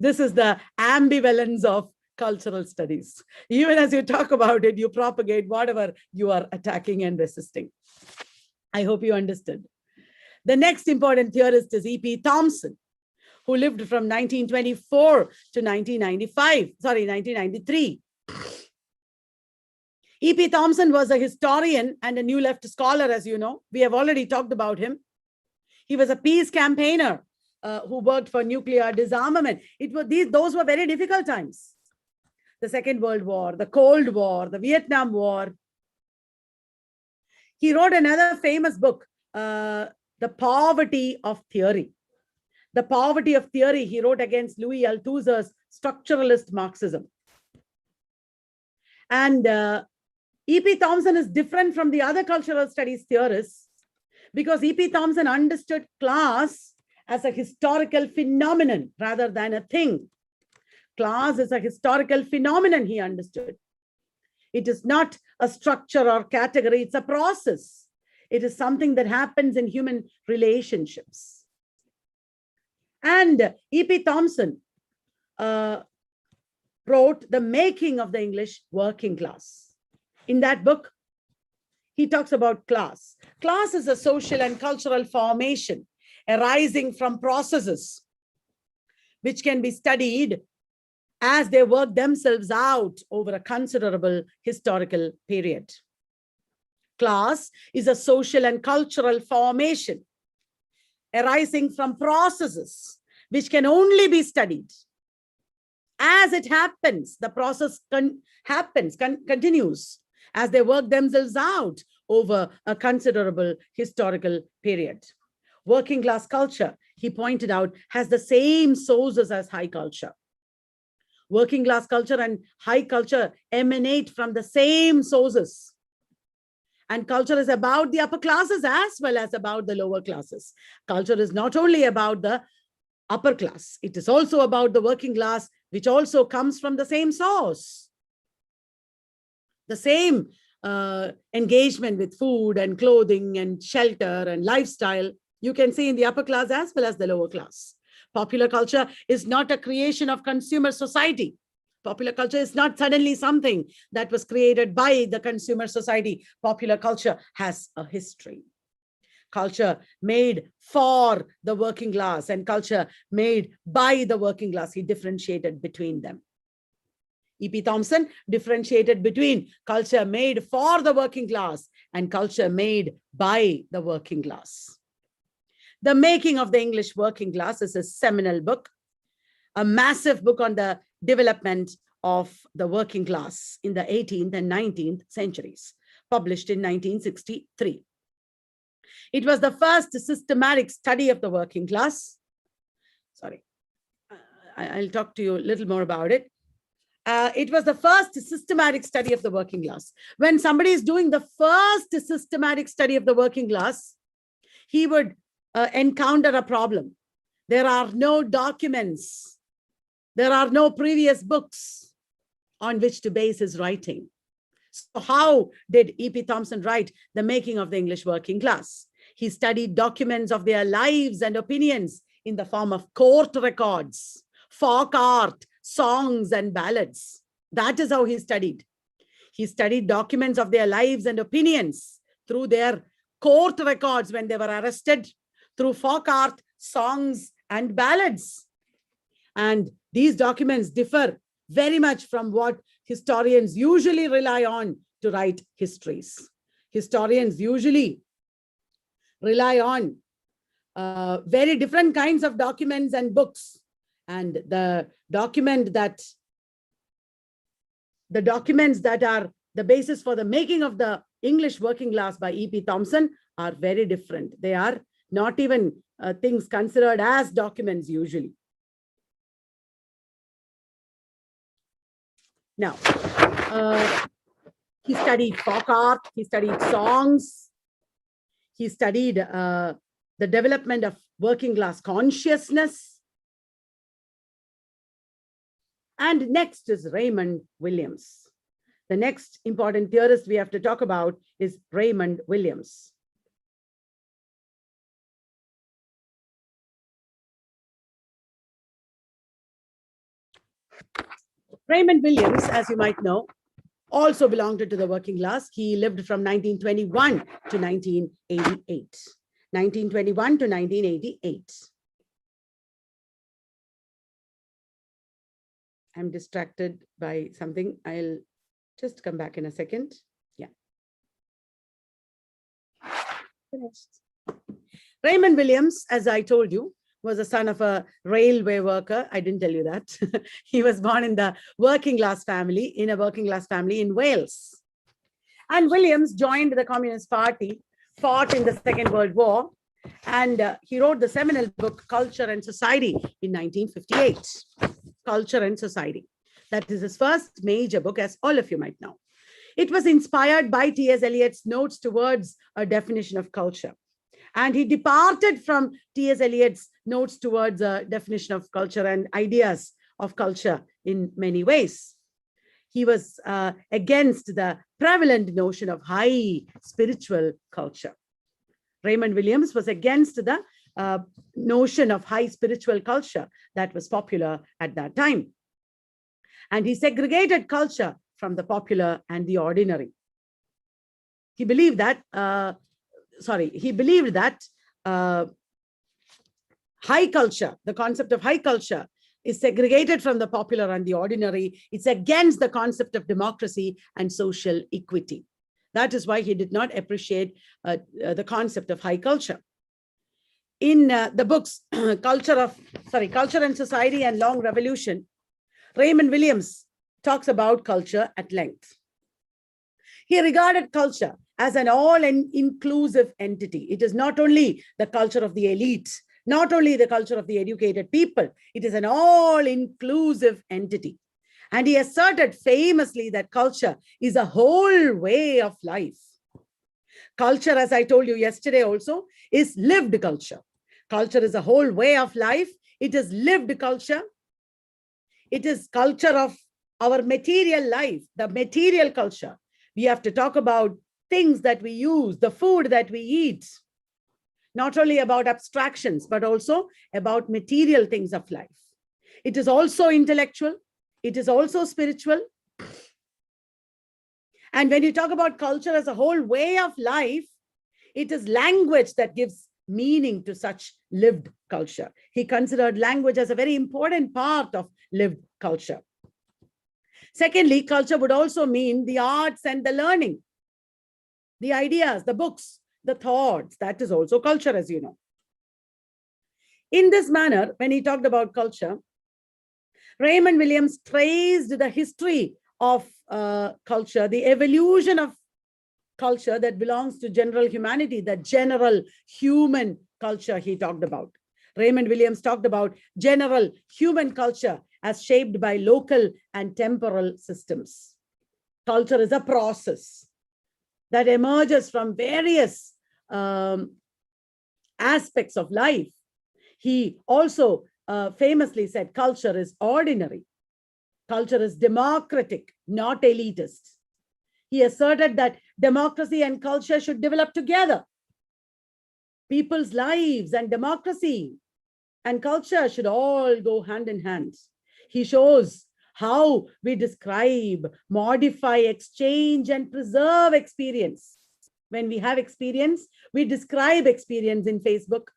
This is the ambivalence of cultural studies. Even as you talk about it, you propagate whatever you are attacking and resisting. I hope you understood. The next important theorist is E.P. Thompson, who lived from 1924 to 1993. E.P. Thompson was a historian and a New Left scholar, as you know. We have already talked about him. He was a peace campaigner who worked for nuclear disarmament. Those were very difficult times. The Second World War, the Cold War, the Vietnam War. He wrote another famous book, The Poverty of Theory. The Poverty of Theory he wrote against Louis Althusser's structuralist Marxism. And E.P. Thompson is different from the other cultural studies theorists because E.P. Thompson understood class as a historical phenomenon rather than a thing. Class is a historical phenomenon, he understood. It is not a structure or category, it's a process. It is something that happens in human relationships. And E.P. Thompson wrote The Making of the English Working Class. In that book, he talks about class. Class is a social and cultural formation arising from processes which can be studied as they work themselves out over a considerable historical period. Class is a social and cultural formation arising from processes which can only be studied. As it happens, the process continues as they work themselves out over a considerable historical period. Working class culture, he pointed out, has the same sources as high culture. Working class culture and high culture emanate from the same sources. And culture is about the upper classes as well as about the lower classes. Culture is not only about the upper class, it is also about the working class, which also comes from the same source. The same engagement with food and clothing and shelter and lifestyle you can see in the upper class as well as the lower class. Popular culture is not a creation of consumer society. Popular culture is not suddenly something that was created by the consumer society. Popular culture has a history. Culture made for the working class and culture made by the working class. He differentiated between them. E.P. Thompson differentiated between culture made for the working class and culture made by the working class. The Making of the English Working Class is a seminal book, a massive book on the development of the working class in the 18th and 19th centuries, published in 1963. It was the first systematic study of the working class. Sorry, I'll talk to you a little more about it. It was the first systematic study of the working class. When somebody is doing the first systematic study of the working class, he would encounter a problem. There are no documents. There are no previous books on which to base his writing. So how did E.P. Thompson write The Making of the English Working Class? He studied documents of their lives and opinions in the form of court records, folk art, songs and ballads. That is how he studied. He studied documents of their lives and opinions through their court records when they were arrested, through folk art, songs and ballads. And these documents differ very much from what historians usually rely on to write histories. Historians usually rely on very different kinds of documents and books. And the documents that are the basis for the making of the English working class by E.P. Thompson are very different. They are not even things considered as documents usually. Now, he studied folk art, he studied songs, he studied the development of working class consciousness. And next is Raymond Williams. The next important theorist we have to talk about is Raymond Williams. Raymond Williams, as you might know, also belonged to the working class. He lived from 1921 to 1988. 1921 to 1988. I'm distracted by something. I'll just come back in a second. Yeah. Finished. Raymond Williams, as I told you, was the son of a railway worker. I didn't tell you that. He was born in the working class family, in Wales. And Williams joined the Communist Party, fought in the Second World War, and he wrote the seminal book, Culture and Society, in 1958. Culture and Society. That is his first major book, as all of you might know. It was inspired by T.S. Eliot's Notes Towards a Definition of Culture. And he departed from T.S. Eliot's Notes Towards a Definition of Culture and ideas of culture in many ways. He was against the prevalent notion of high spiritual culture. Raymond Williams was against the notion of high spiritual culture that was popular at that time. And he segregated culture from the popular and the ordinary. He believed that, high culture, the concept of high culture, is segregated from the popular and the ordinary. It's against the concept of democracy and social equity. That is why he did not appreciate the concept of high culture. In the books, Culture and Society and Long Revolution, Raymond Williams talks about culture at length. He regarded culture as an all-inclusive entity. It is not only the culture of the elite, not only the culture of the educated people, it is an all-inclusive entity. And he asserted famously that culture is a whole way of life. Culture, as I told you yesterday also, is lived culture. Culture is a whole way of life. It is lived culture. It is culture of our material life, the material culture. We have to talk about things that we use, the food that we eat, not only about abstractions, but also about material things of life. It is also intellectual. It is also spiritual. And when you talk about culture as a whole way of life, it is language that gives meaning to such lived culture. He considered language as a very important part of lived culture. Secondly, culture would also mean the arts and the learning, the ideas, the books, the thoughts. That is also culture, as you know. In this manner, when he talked about culture, Raymond Williams traced the history of culture, the evolution of culture that belongs to general humanity, the general human culture he talked about. Raymond Williams talked about general human culture as shaped by local and temporal systems. Culture is a process that emerges from various aspects of life. He also famously said culture is ordinary. Culture is democratic, not elitist. He asserted that democracy and culture should develop together. People's lives and democracy and culture should all go hand in hand. He shows how we describe, modify, exchange, and preserve experience. When we have experience, we describe experience in Facebook.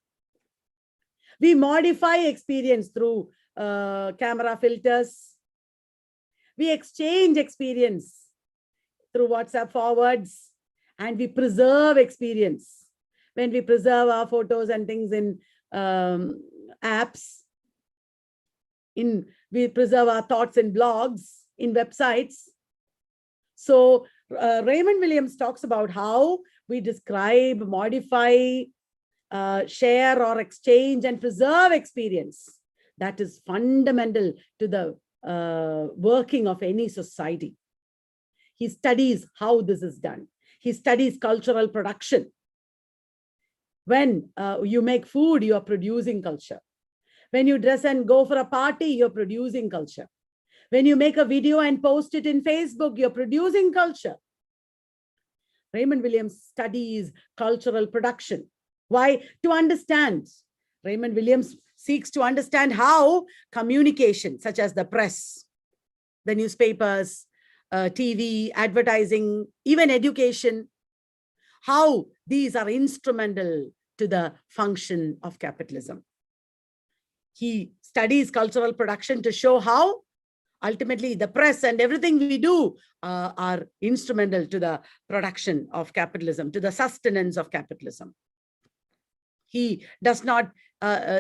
We modify experience through camera filters. We exchange experience through WhatsApp forwards, and we preserve experience. When we preserve our photos and things in apps, we preserve our thoughts in blogs, in websites. So Raymond Williams talks about how we describe, modify, share or exchange and preserve experience. That is fundamental to the working of any society. He studies how this is done. He studies cultural production. When you make food, you are producing culture. When you dress and go for a party, you're producing culture. When you make a video and post it in Facebook, you're producing culture. Raymond Williams studies cultural production. Why? To understand. Raymond Williams seeks to understand how communication, such as the press, the newspapers, TV, advertising, even education, how these are instrumental to the function of capitalism. He studies cultural production to show how ultimately the press and everything we do are instrumental to the production of capitalism, to the sustenance of capitalism. He does not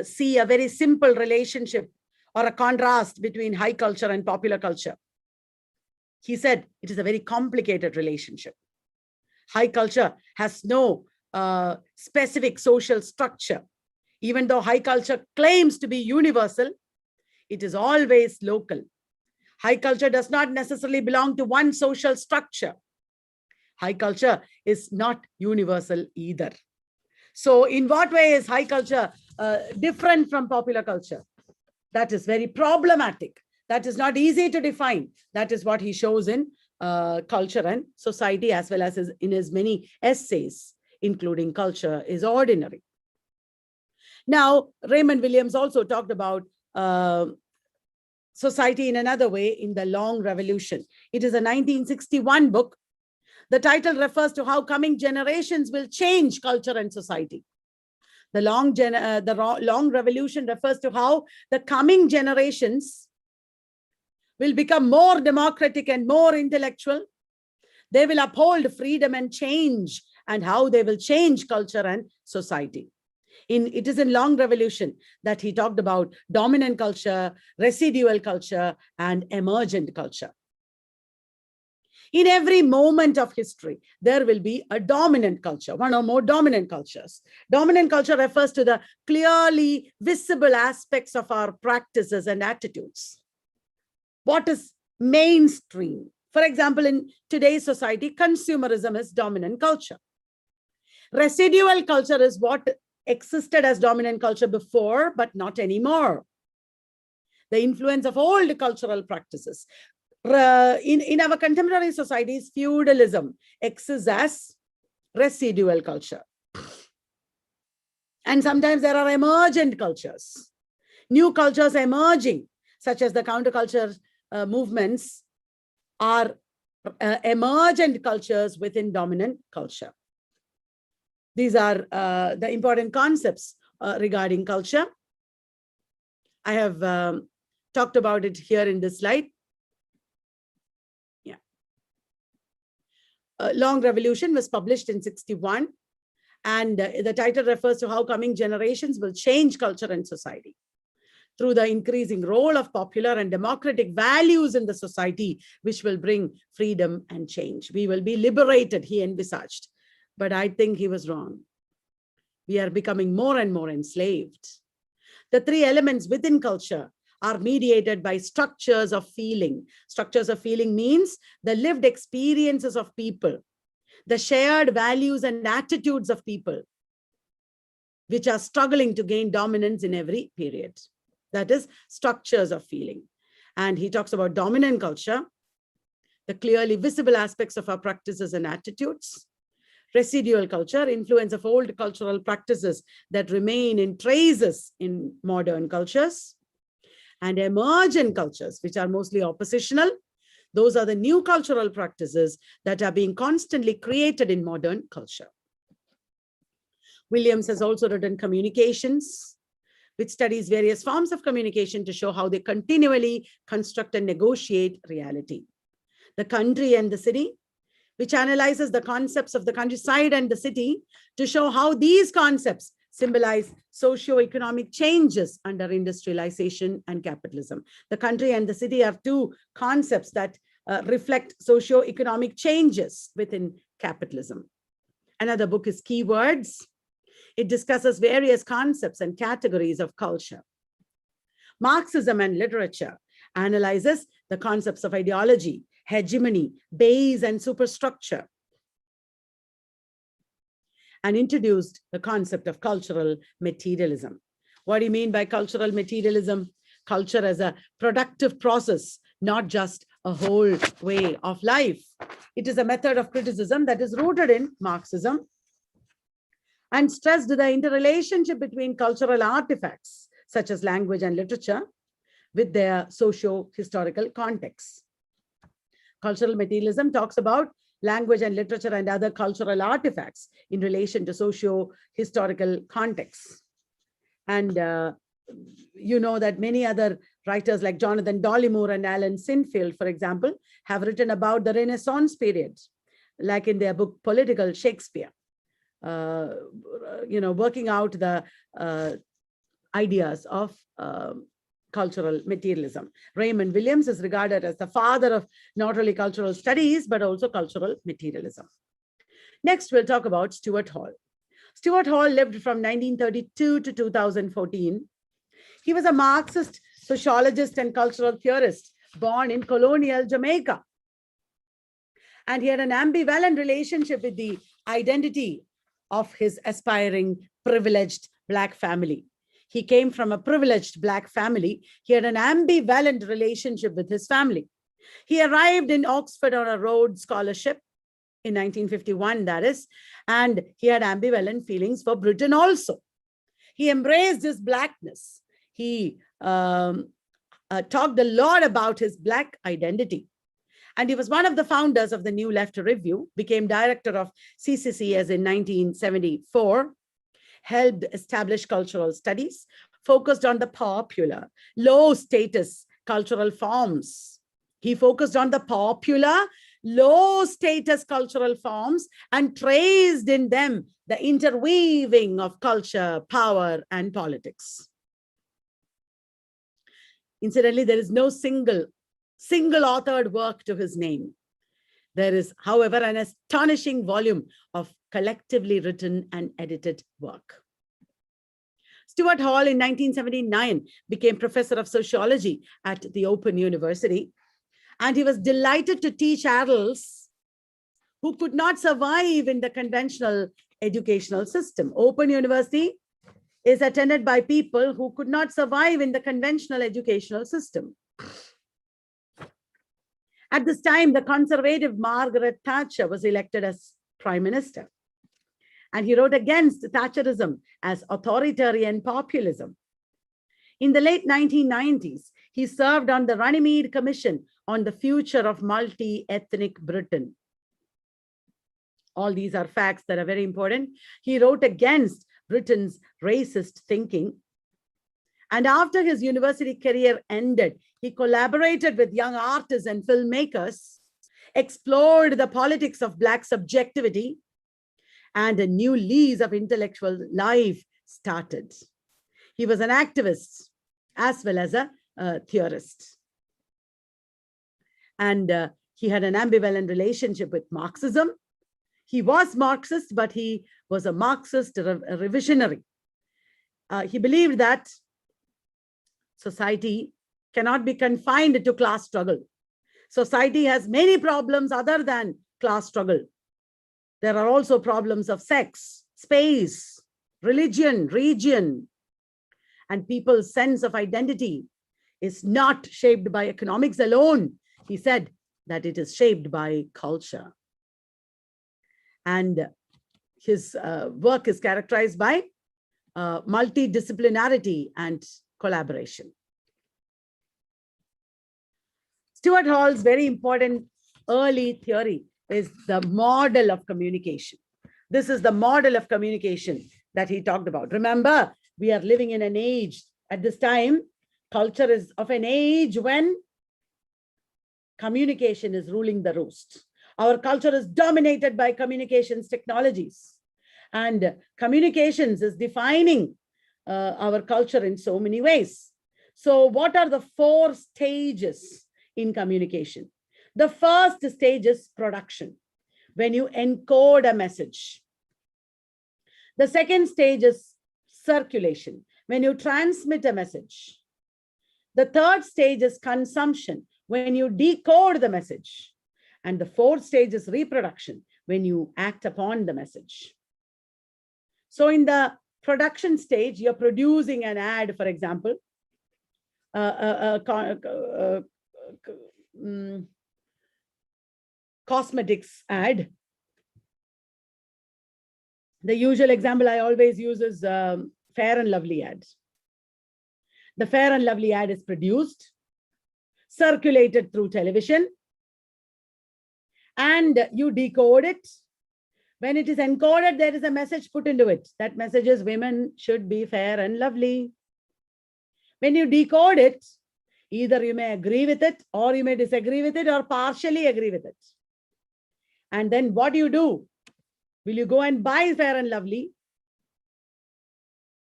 see a very simple relationship or a contrast between high culture and popular culture. He said it is a very complicated relationship. High culture has no specific social structure. Even though high culture claims to be universal, it is always local. High culture does not necessarily belong to one social structure. High culture is not universal either. So in what way is high culture different from popular culture? That is very problematic. That is not easy to define. That is what he shows in Culture and Society, as well as in his many essays, including Culture is Ordinary. Now, Raymond Williams also talked about society in another way in The Long Revolution. It is a 1961 book. The title refers to how coming generations will change culture and society. The long Revolution refers to how the coming generations will become more democratic and more intellectual. They will uphold freedom and change, and how they will change culture and society. It is in Long Revolution that he talked about dominant culture, residual culture, and emergent culture. In every moment of history, there will be a dominant culture, one or more dominant cultures. Dominant culture refers to the clearly visible aspects of our practices and attitudes. What is mainstream? For example, in today's society, consumerism is dominant culture. Residual culture is what existed as dominant culture before, but not anymore. The influence of old cultural practices. In our contemporary societies, feudalism exists as residual culture. And sometimes there are emergent cultures, new cultures emerging, such as the counterculture movements are emergent cultures within dominant culture. These are the important concepts regarding culture. I have talked about it here in this slide. Yeah. Long Revolution was published in 1961, and the title refers to how coming generations will change culture and society. Through the increasing role of popular and democratic values in the society, which will bring freedom and change. We will be liberated, he envisaged. But I think he was wrong. We are becoming more and more enslaved. The three elements within culture are mediated by structures of feeling. Structures of feeling means the lived experiences of people, the shared values and attitudes of people, which are struggling to gain dominance in every period. That is structures of feeling. And he talks about dominant culture, the clearly visible aspects of our practices and attitudes. Residual culture, influence of old cultural practices that remain in traces in modern cultures. And emergent cultures, which are mostly oppositional. Those are the new cultural practices that are being constantly created in modern culture. Williams has also written Communications, which studies various forms of communication to show how they continually construct and negotiate reality. The Country and the City, which analyzes the concepts of the countryside and the city to show how these concepts symbolize socio-economic changes under industrialization and capitalism. The country and the city are two concepts that reflect socio-economic changes within capitalism. Another book is Keywords. It discusses various concepts and categories of culture. Marxism and Literature analyzes the concepts of ideology, hegemony, base, and superstructure, and introduced the concept of cultural materialism. What do you mean by cultural materialism? Culture as a productive process, not just a whole way of life. It is a method of criticism that is rooted in Marxism and stressed the interrelationship between cultural artifacts, such as language and literature, with their socio-historical contexts. Cultural materialism talks about language and literature and other cultural artifacts in relation to socio-historical contexts. And you know that many other writers like Jonathan Dollimore and Alan Sinfield, for example, have written about the Renaissance period, like in their book, Political Shakespeare, working out the ideas of cultural materialism. Raymond Williams is regarded as the father of not only cultural studies, but also cultural materialism. Next, we'll talk about Stuart Hall. Stuart Hall lived from 1932 to 2014. He was a Marxist, sociologist, and cultural theorist born in colonial Jamaica. And he had an ambivalent relationship with the identity of his aspiring, privileged Black family. He came from a privileged Black family. He had an ambivalent relationship with his family. He arrived in Oxford on a Rhodes Scholarship in 1951, that is, and he had ambivalent feelings for Britain also. He embraced his Blackness. He talked a lot about his Black identity. And he was one of the founders of the New Left Review, became director of CCCS in 1974, helped establish cultural studies, focused on the popular, low-status cultural forms. He focused on the popular, low-status cultural forms and traced in them the interweaving of culture, power, and politics. Incidentally, there is no single authored work to his name. There is, however, an astonishing volume of collectively written and edited work. Stuart Hall in 1979 became professor of sociology at the Open University, and he was delighted to teach adults who could not survive in the conventional educational system. Open University is attended by people who could not survive in the conventional educational system. At this time, the conservative Margaret Thatcher was elected as prime minister. And he wrote against Thatcherism as authoritarian populism. In the late 1990s, he served on the Runnymede Commission on the future of multi-ethnic Britain. All these are facts that are very important. He wrote against Britain's racist thinking. And after his university career ended, he collaborated with young artists and filmmakers, explored the politics of Black subjectivity, and a new lease of intellectual life started. He was an activist as well as a theorist. And he had an ambivalent relationship with Marxism. He was Marxist, but he was a Marxist revisionary. He believed that society cannot be confined to class struggle. Society has many problems other than class struggle. There are also problems of sex, space, religion, region, and people's sense of identity is not shaped by economics alone. He said that it is shaped by culture. And his work is characterized by multidisciplinarity and collaboration. Stuart Hall's very important early theory is the model of communication. This is the model of communication that he talked about. Remember, we are living in an age, at this time, culture is of an age when communication is ruling the roost. Our culture is dominated by communications technologies, and communications is defining our culture in so many ways. So what are the 4 stages in communication? The first stage is production, when you encode a message. The second stage is circulation, when you transmit a message. The third stage is consumption, when you decode the message. And the fourth stage is reproduction, when you act upon the message. So in the production stage, you're producing an ad, for example, cosmetics ad. The usual example I always use is Fair and Lovely ad. The Fair and Lovely ad is produced, circulated through television, and you decode it. When it is encoded, there is a message put into it. That message is women should be fair and lovely. When you decode it, either you may agree with it, or you may disagree with it, or partially agree with it. And then what do? Will you go and buy Fair and Lovely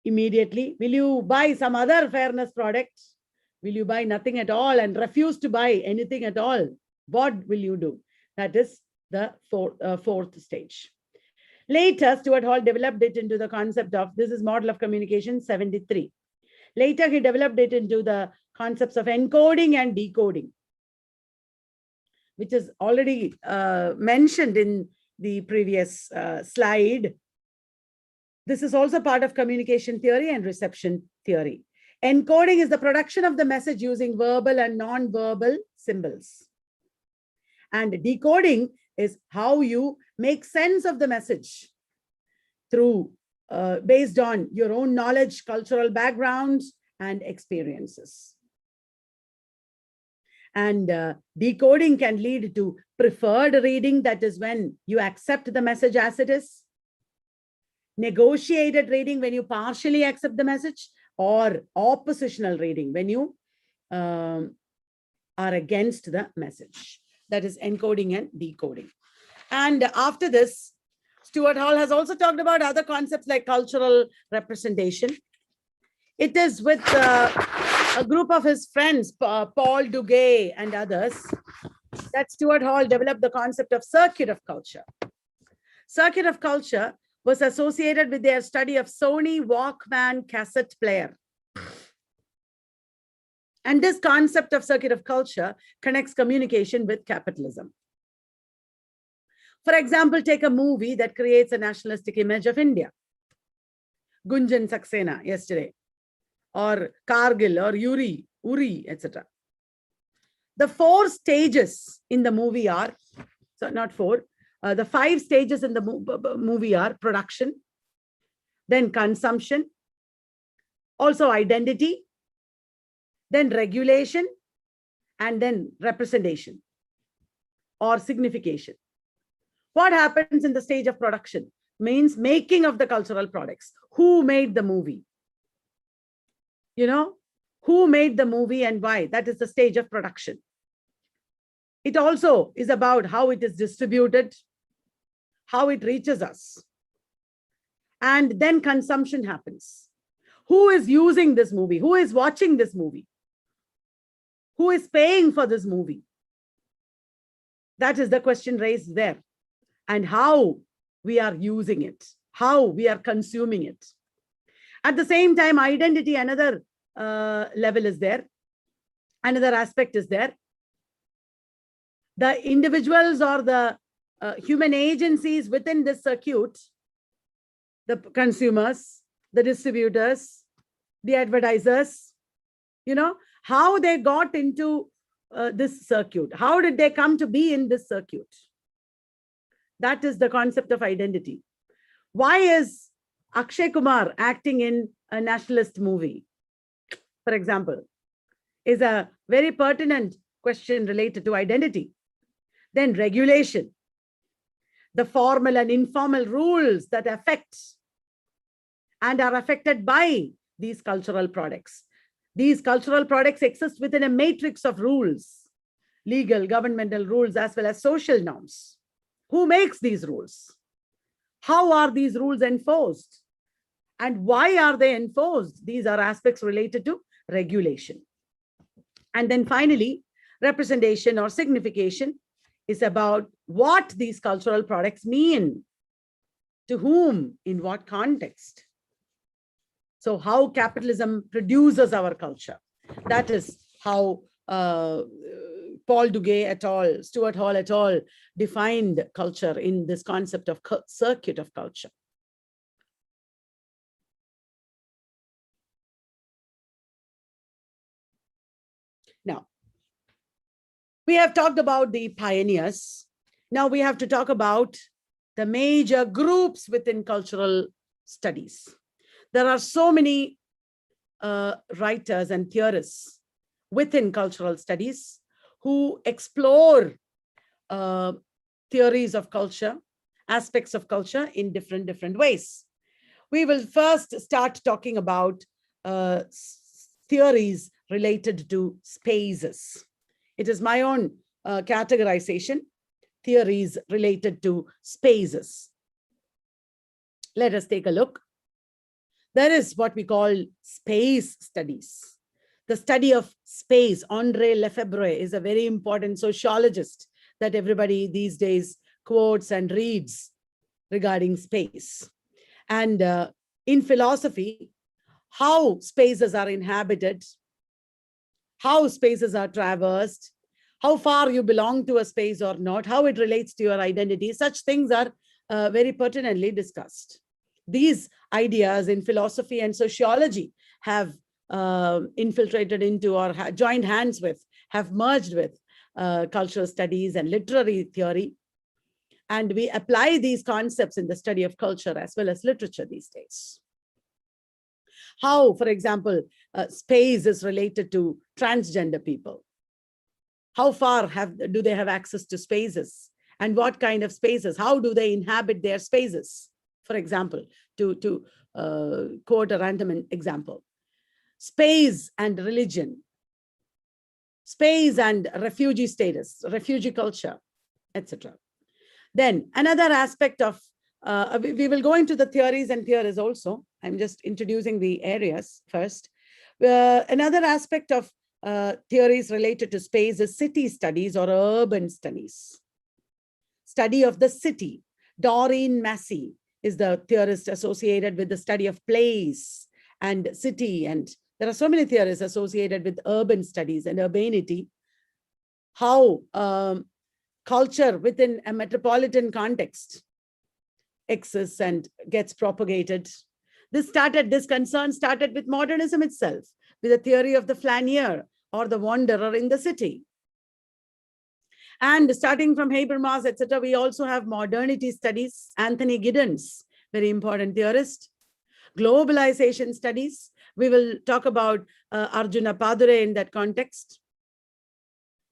immediately? Will you buy some other fairness product? Will you buy nothing at all and refuse to buy anything at all? What will you do? That is the fourth stage. Later, Stuart Hall developed it into the concept of, this is model of communication 73. Later, he developed it into the concepts of encoding and decoding, which is already mentioned in the previous slide. This is also part of communication theory and reception theory. Encoding is the production of the message using verbal and non-verbal symbols. And decoding is how you make sense of the message through, based on your own knowledge, cultural backgrounds, and experiences. And decoding can lead to preferred reading, that is when you accept the message as it is. Negotiated reading, when you partially accept the message, or oppositional reading, when you are against the message. That is encoding and decoding. And after this, Stuart Hall has also talked about other concepts like cultural representation. It is with a group of his friends, Paul Duguay and others, that Stuart Hall developed the concept of circuit of culture. Circuit of culture was associated with their study of Sony Walkman cassette player. And this concept of circuit of culture connects communication with capitalism. For example, take a movie that creates a nationalistic image of India. Gunjan Saxena yesterday, or Kargil, or Uri, etc. The 4 stages in the movie are, so not 4, the 5 stages in the movie are production, then consumption, also identity, then regulation, and then representation or signification. What happens in the stage of production? Means making of the cultural products. Who made the movie? You know, who made the movie and why? That is the stage of production. It also is about how it is distributed, how it reaches us. And then consumption happens. Who is using this movie? Who is watching this movie? Who is paying for this movie? That is the question raised there. And how we are using it, how we are consuming it. At the same time, identity, another level is there. Another aspect is there. The individuals or the human agencies within this circuit, the consumers, the distributors, the advertisers, you know, how they got into this circuit. How did they come to be in this circuit? That is the concept of identity. Why is Akshay Kumar acting in a nationalist movie, for example, is a very pertinent question related to identity. Then regulation, the formal and informal rules that affect and are affected by these cultural products. These cultural products exist within a matrix of rules, legal, governmental rules, as well as social norms. Who makes these rules? How are these rules enforced? And why are they enforced? These are aspects related to regulation. And then finally, representation or signification is about what these cultural products mean, to whom, in what context. So how capitalism produces our culture. That is how Paul Duguay et al., Stuart Hall et al. Defined culture in this concept of circuit of culture. Now, we have talked about the pioneers. Now we have to talk about the major groups within cultural studies. There are so many writers and theorists within cultural studies who explore theories of culture, aspects of culture in different ways. We will first start talking about theories related to spaces. It is my own categorization, theories related to spaces. Let us take a look. There is what we call space studies. The study of space. André Lefebvre is a very important sociologist that everybody these days quotes and reads regarding space. And in philosophy, how spaces are inhabited, how spaces are traversed, how far you belong to a space or not, how it relates to your identity, such things are very pertinently discussed. These ideas in philosophy and sociology have infiltrated into or joined hands with, have merged with cultural studies and literary theory. And we apply these concepts in the study of culture as well as literature these days. How, for example, space is related to transgender people. How far do they have access to spaces? And what kind of spaces? How do they inhabit their spaces? For example, to quote a random example. Space and religion. Space and refugee status, refugee culture, etc. Then another aspect of, we will go into the theories and theories also. I'm just introducing the areas first. Another aspect of theories related to space is city studies or urban studies. Study of the city. Doreen Massey is the theorist associated with the study of place and city. And there are so many theories associated with urban studies and urbanity. How culture within a metropolitan context exists and gets propagated. This concern started with modernism itself, with the theory of the flaneur or the wanderer in the city. And starting from Habermas, etc., we also have modernity studies. Anthony Giddens, very important theorist. Globalization studies. We will talk about Arjuna Padure in that context.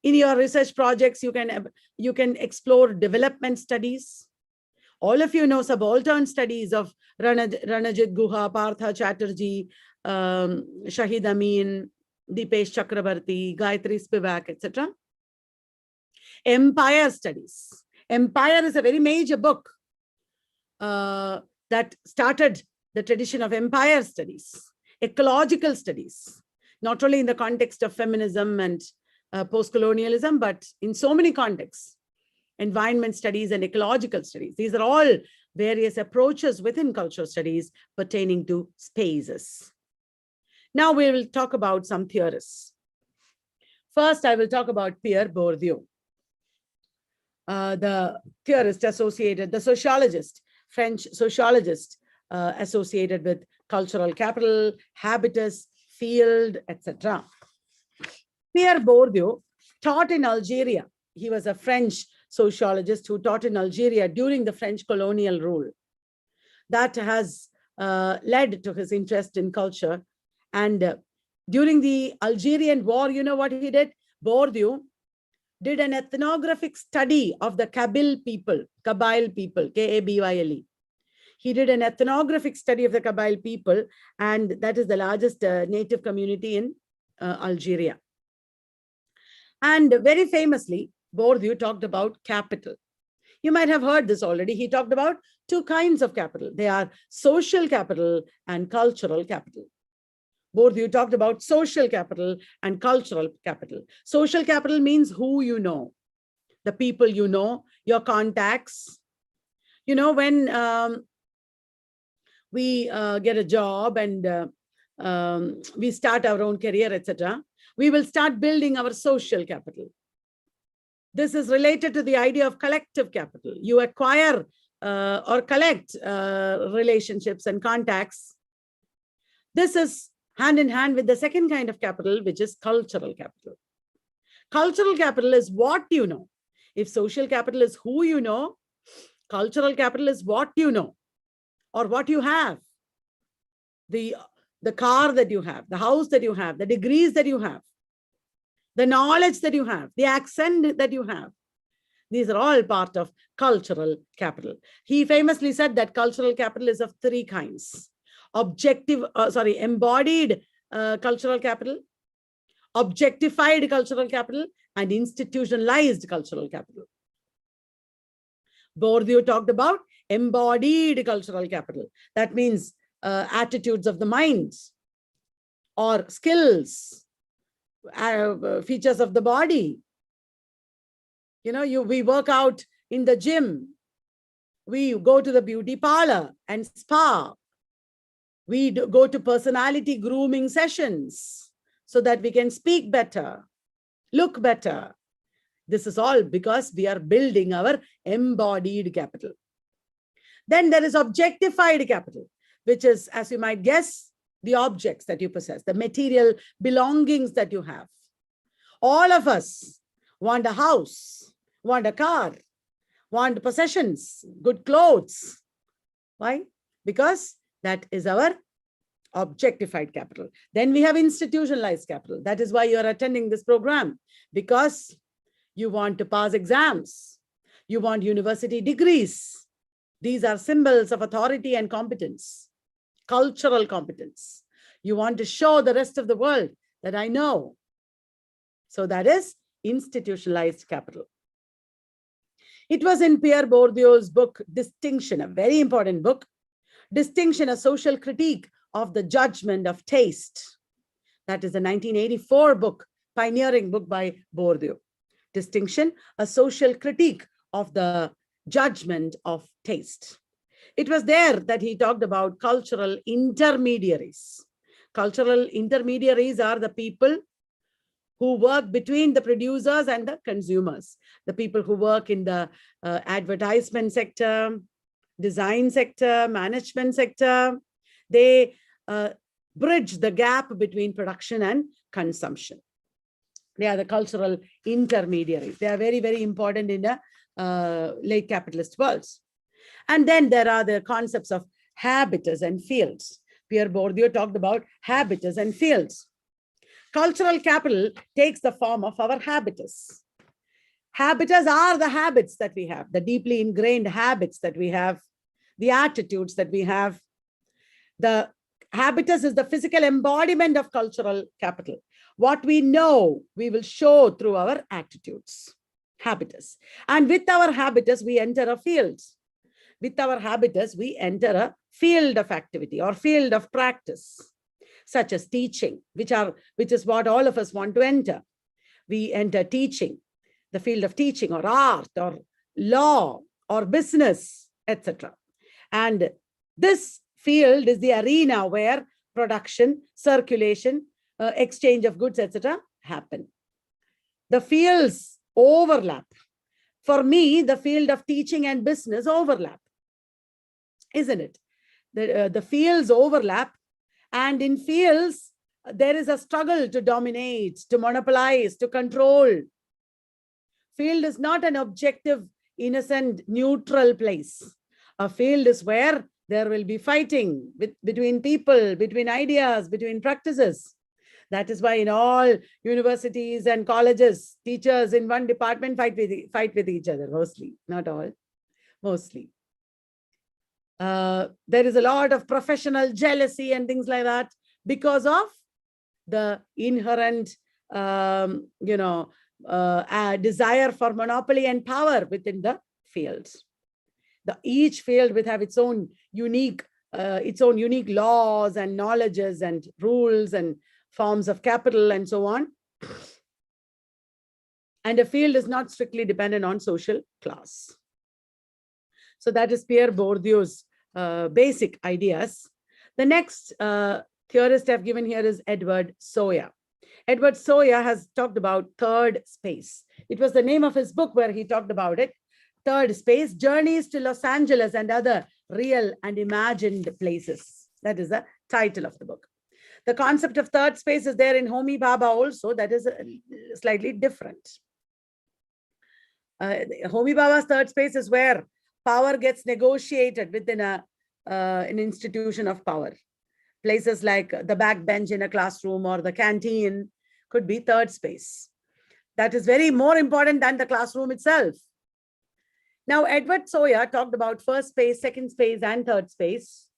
In your research projects, you can explore development studies. All of you know subaltern studies of Ranajit Guha, Partha Chatterjee, Shahid Amin, Dipesh Chakrabarti, Gayatri Spivak, etc. Empire studies. Empire is a very major book that started the tradition of empire studies. Ecological studies, not only in the context of feminism and post-colonialism, but in so many contexts. Environment studies and ecological studies. These are all various approaches within cultural studies pertaining to spaces. Now we will talk about some theorists. First, I will talk about Pierre Bourdieu, the theorist associated, the sociologist, French sociologist associated with cultural capital, habitus, field, etc. Pierre Bourdieu taught in Algeria. He was a French sociologist who taught in Algeria during the French colonial rule. That has led to his interest in culture. And during the Algerian war, you know what he did? Bourdieu did an ethnographic study of the Kabyle people, K-A-B-Y-L-E. He did an ethnographic study of the Kabyle people, and that is the largest native community in Algeria. And very famously, Bourdieu talked about capital. You might have heard this already. He talked about two kinds of capital. They are social capital and cultural capital. Bourdieu talked about social capital and cultural capital. Social capital means who you know, the people you know, your contacts. You know, when we get a job and we start our own career, etc., we will start building our social capital. This is related to the idea of collective capital. You acquire or collect relationships and contacts. This is hand in hand with the second kind of capital, which is cultural capital. Cultural capital is what you know. If social capital is who you know, cultural capital is what you know or what you have. The car that you have, the house that you have, the degrees that you have, the knowledge that you have, the accent that you have. These are all part of cultural capital. He famously said that cultural capital is of three kinds. Embodied cultural capital, objectified cultural capital, and institutionalized cultural capital. Bourdieu talked about embodied cultural capital. That means attitudes of the mind or skills, features of the body. You know, we work out in the gym. We go to the beauty parlor and spa. We go to personality grooming sessions so that we can speak better, look better. This is all because we are building our embodied capital. Then there is objectified capital, which is, as you might guess, the objects that you possess, the material belongings that you have. All of us want a house, want a car, want possessions, good clothes. Why? Because that is our objectified capital. Then we have institutionalized capital. That is why you are attending this program, because you want to pass exams. You want university degrees. These are symbols of authority and competence, cultural competence. You want to show the rest of the world that I know. So that is institutionalized capital. It was in Pierre Bourdieu's book, Distinction, a very important book, Distinction, a social critique of the judgment of taste. That is a 1984 book, pioneering book by Bourdieu. Distinction, a social critique of the judgment of taste. It was there that he talked about cultural intermediaries. Cultural intermediaries are the people who work between the producers and the consumers. The people who work in the advertisement sector, design sector, management sector. They bridge the gap between production and consumption. They are the cultural intermediaries. They are very, very important in the late capitalist worlds. And then there are the concepts of habitus and fields. Pierre Bourdieu talked about habitus and fields. Cultural capital takes the form of our habitus. Habitus are the habits that we have, the deeply ingrained habits that we have, the attitudes that we have. The habitus is the physical embodiment of cultural capital. What we know, we will show through our attitudes, habitus. And with our habitus, we enter a field. With our habitus, we enter a field of activity or field of practice, such as teaching, which is what all of us want to enter. We enter teaching, the field of teaching, or art, or law, or business, etc. And this field is the arena where production, circulation, exchange of goods, etc. happen. The fields overlap. For me, the field of teaching and business overlap, isn't it? The fields overlap, and in fields, there is a struggle to dominate, to monopolize, to control. Field is not an objective, innocent, neutral place. A field is where there will be fighting between people, between ideas, between practices. That is why in all universities and colleges, teachers in one department fight with each other, mostly, not all, mostly. There is a lot of professional jealousy and things like that because of the inherent, desire for monopoly and power within the fields. Each field will have its own unique laws and knowledges and rules and forms of capital and so on. And a field is not strictly dependent on social class. So that is Pierre Bourdieu's basic ideas. The next theorist I've given here is Edward Soya. Edward Soya has talked about third space. It was the name of his book where he talked about it. Third space, journeys to Los Angeles and other real and imagined places. That is the title of the book. The concept of third space is there in Homi Bhabha also. That is slightly different. Homi Bhabha's third space is where power gets negotiated within an institution of power. Places like the back bench in a classroom or the canteen could be third space. That is very more important than the classroom itself. Now, Edward Soya talked about first space, second space, and third space.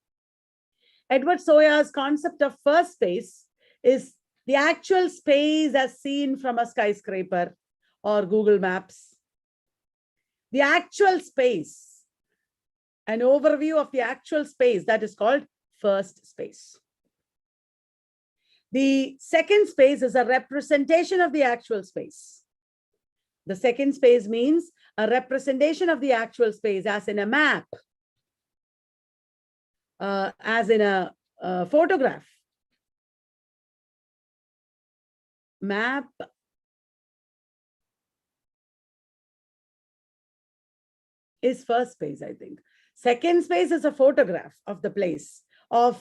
Edward Soya's concept of first space is the actual space as seen from a skyscraper or Google Maps. The actual space, an overview of the actual space, that is called first space. The second space is a representation of the actual space. The second space means a representation of the actual space, as in a map, as in a photograph. Map is first space, I think. Second space is a photograph of the place, of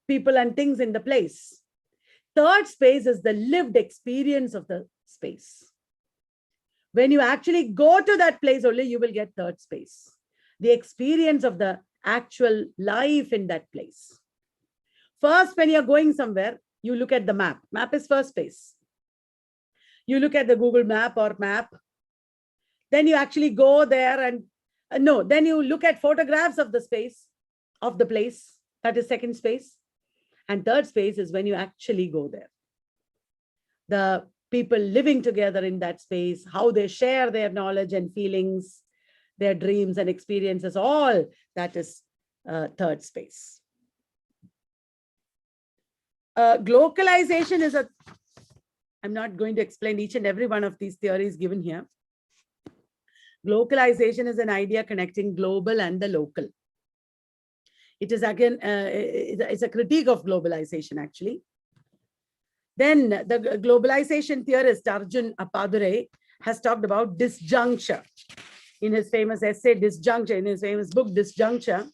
people and things in the place. Third space is the lived experience of the space. When you actually go to that place only, you will get third space. The experience of the actual life in that place. First, when you're going somewhere, you look at the map. Map is first space. You look at the Google map or map. Then you actually go there and then you look at photographs of the space, of the place. That is second space. And third space is when you actually go there. The people living together in that space, how they share their knowledge and feelings, their dreams and experiences, all that is third space. Globalization is I'm not going to explain each and every one of these theories given here. Globalization is an idea connecting global and the local. It is again, it's a critique of globalization actually. Then the globalization theorist Arjun Appadurai has talked about disjuncture in his famous essay, Disjuncture, in his famous book, Disjuncture.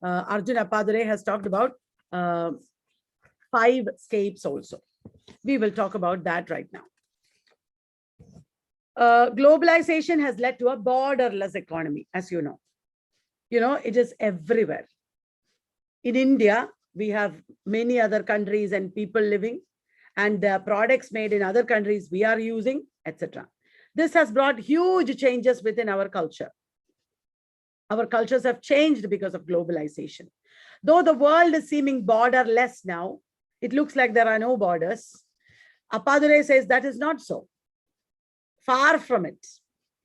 Arjun Appadurai has talked about 5 scapes also. We will talk about that right now. Globalization has led to a borderless economy, as you know. You know, it is everywhere. In India, we have many other countries and people living, and the products made in other countries we are using, etc. This has brought huge changes within our culture. Our cultures have changed because of globalization. Though the world is seeming borderless now, it looks like there are no borders. Appadure says that is not so. Far from it.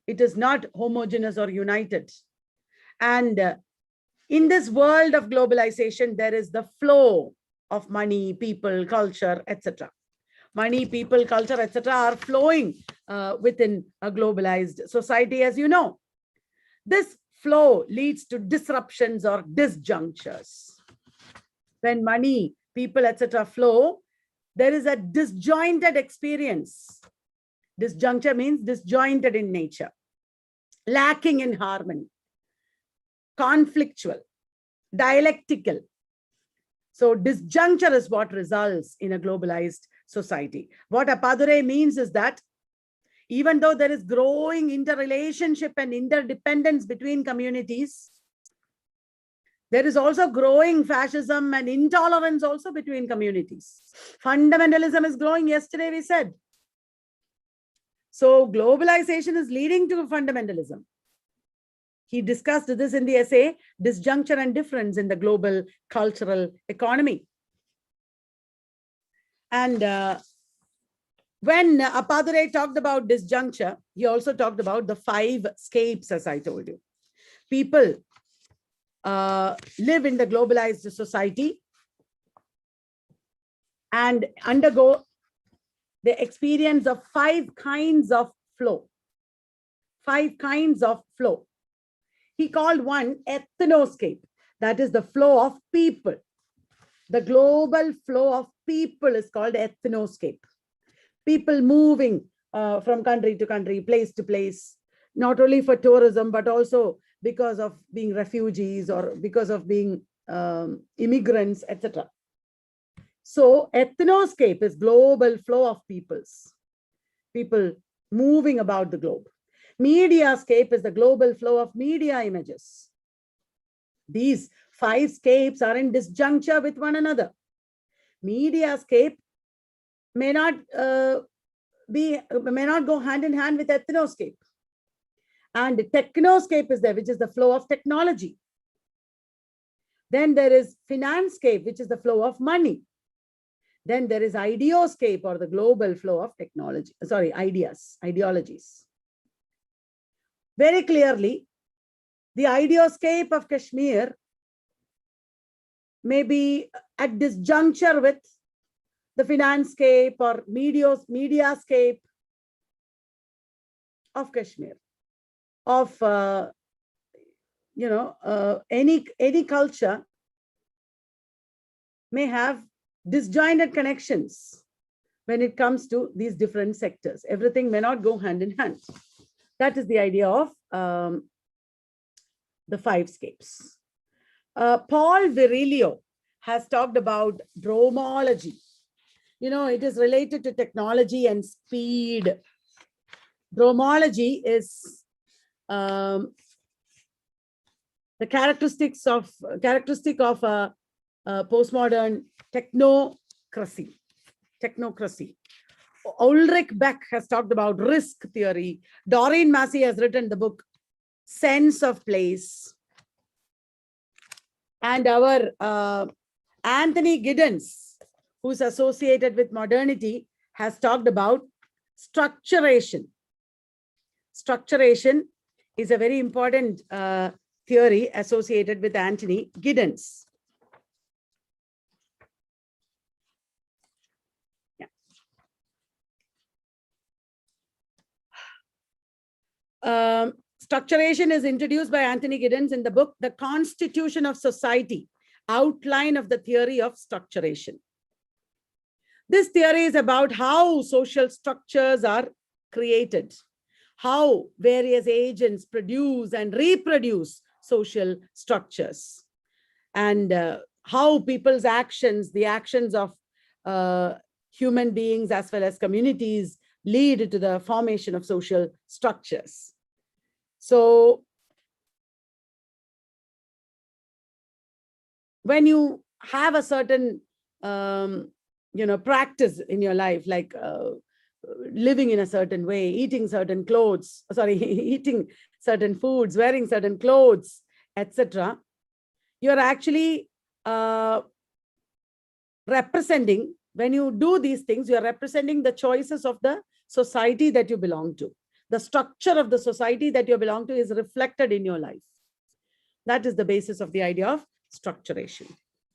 It is not homogeneous or united. And in this world of globalization, there is the flow of money, people, culture, etc. Money, people, culture, etc. are flowing within a globalized society, as you know. This flow leads to disruptions or disjunctures. When money, people, etc. flow, there is a disjointed experience. Disjuncture means disjointed in nature, lacking in harmony, conflictual, dialectical. So disjuncture is what results in a globalized society. What Appadure means is that even though there is growing interrelationship and interdependence between communities, there is also growing fascism and intolerance also between communities. Fundamentalism is growing. Yesterday we said. So globalization is leading to fundamentalism. He discussed this in the essay, Disjuncture and Difference in the Global Cultural Economy. And when Appadure talked about disjuncture, he also talked about the 5 scapes, as I told you. People live in the globalized society and undergo the experience of 5 kinds of flow. 5 kinds of flow. He called one ethnoscape, that is the flow of people. The global flow of people is called ethnoscape. People moving from country to country, place to place, not only for tourism, but also because of being refugees or because of being immigrants, etc. So ethnoscape is global flow of peoples, people moving about the globe. Mediascape is the global flow of media images. These 5 scapes are in disjuncture with one another. Mediascape may not go hand in hand with ethnoscape. And technoscape is there, which is the flow of technology. Then there is financescape, which is the flow of money. Then there is ideoscape, or the global flow of technology, ideologies. Very clearly, the ideoscape of Kashmir may be at disjuncture with the financescape or mediascape of Kashmir, of any culture may have disjointed connections when it comes to these different sectors. Everything may not go hand in hand. That is the idea of the 5 scapes. Paul Virilio has talked about dromology. You know, it is related to technology and speed. Dromology is the characteristic of a postmodern technocracy. Ulrich Beck has talked about risk theory. Doreen Massey has written the book Sense of Place. And our Anthony Giddens, who's associated with modernity, has talked about structuration. Structuration is a very important theory associated with Anthony Giddens. Structuration is introduced by Anthony Giddens in the book, The Constitution of Society, Outline of the Theory of Structuration. This theory is about how social structures are created, how various agents produce and reproduce social structures, and how people's actions, the actions of human beings as well as communities lead to the formation of social structures. So when you have a certain practice in your life, like living in a certain way, eating certain clothes, eating certain foods, wearing certain clothes, etc., you're actually representing, when you do these things, you're representing the choices of the society that you belong to. The structure of the society that you belong to is reflected in your life. That is the basis of the idea of structuration.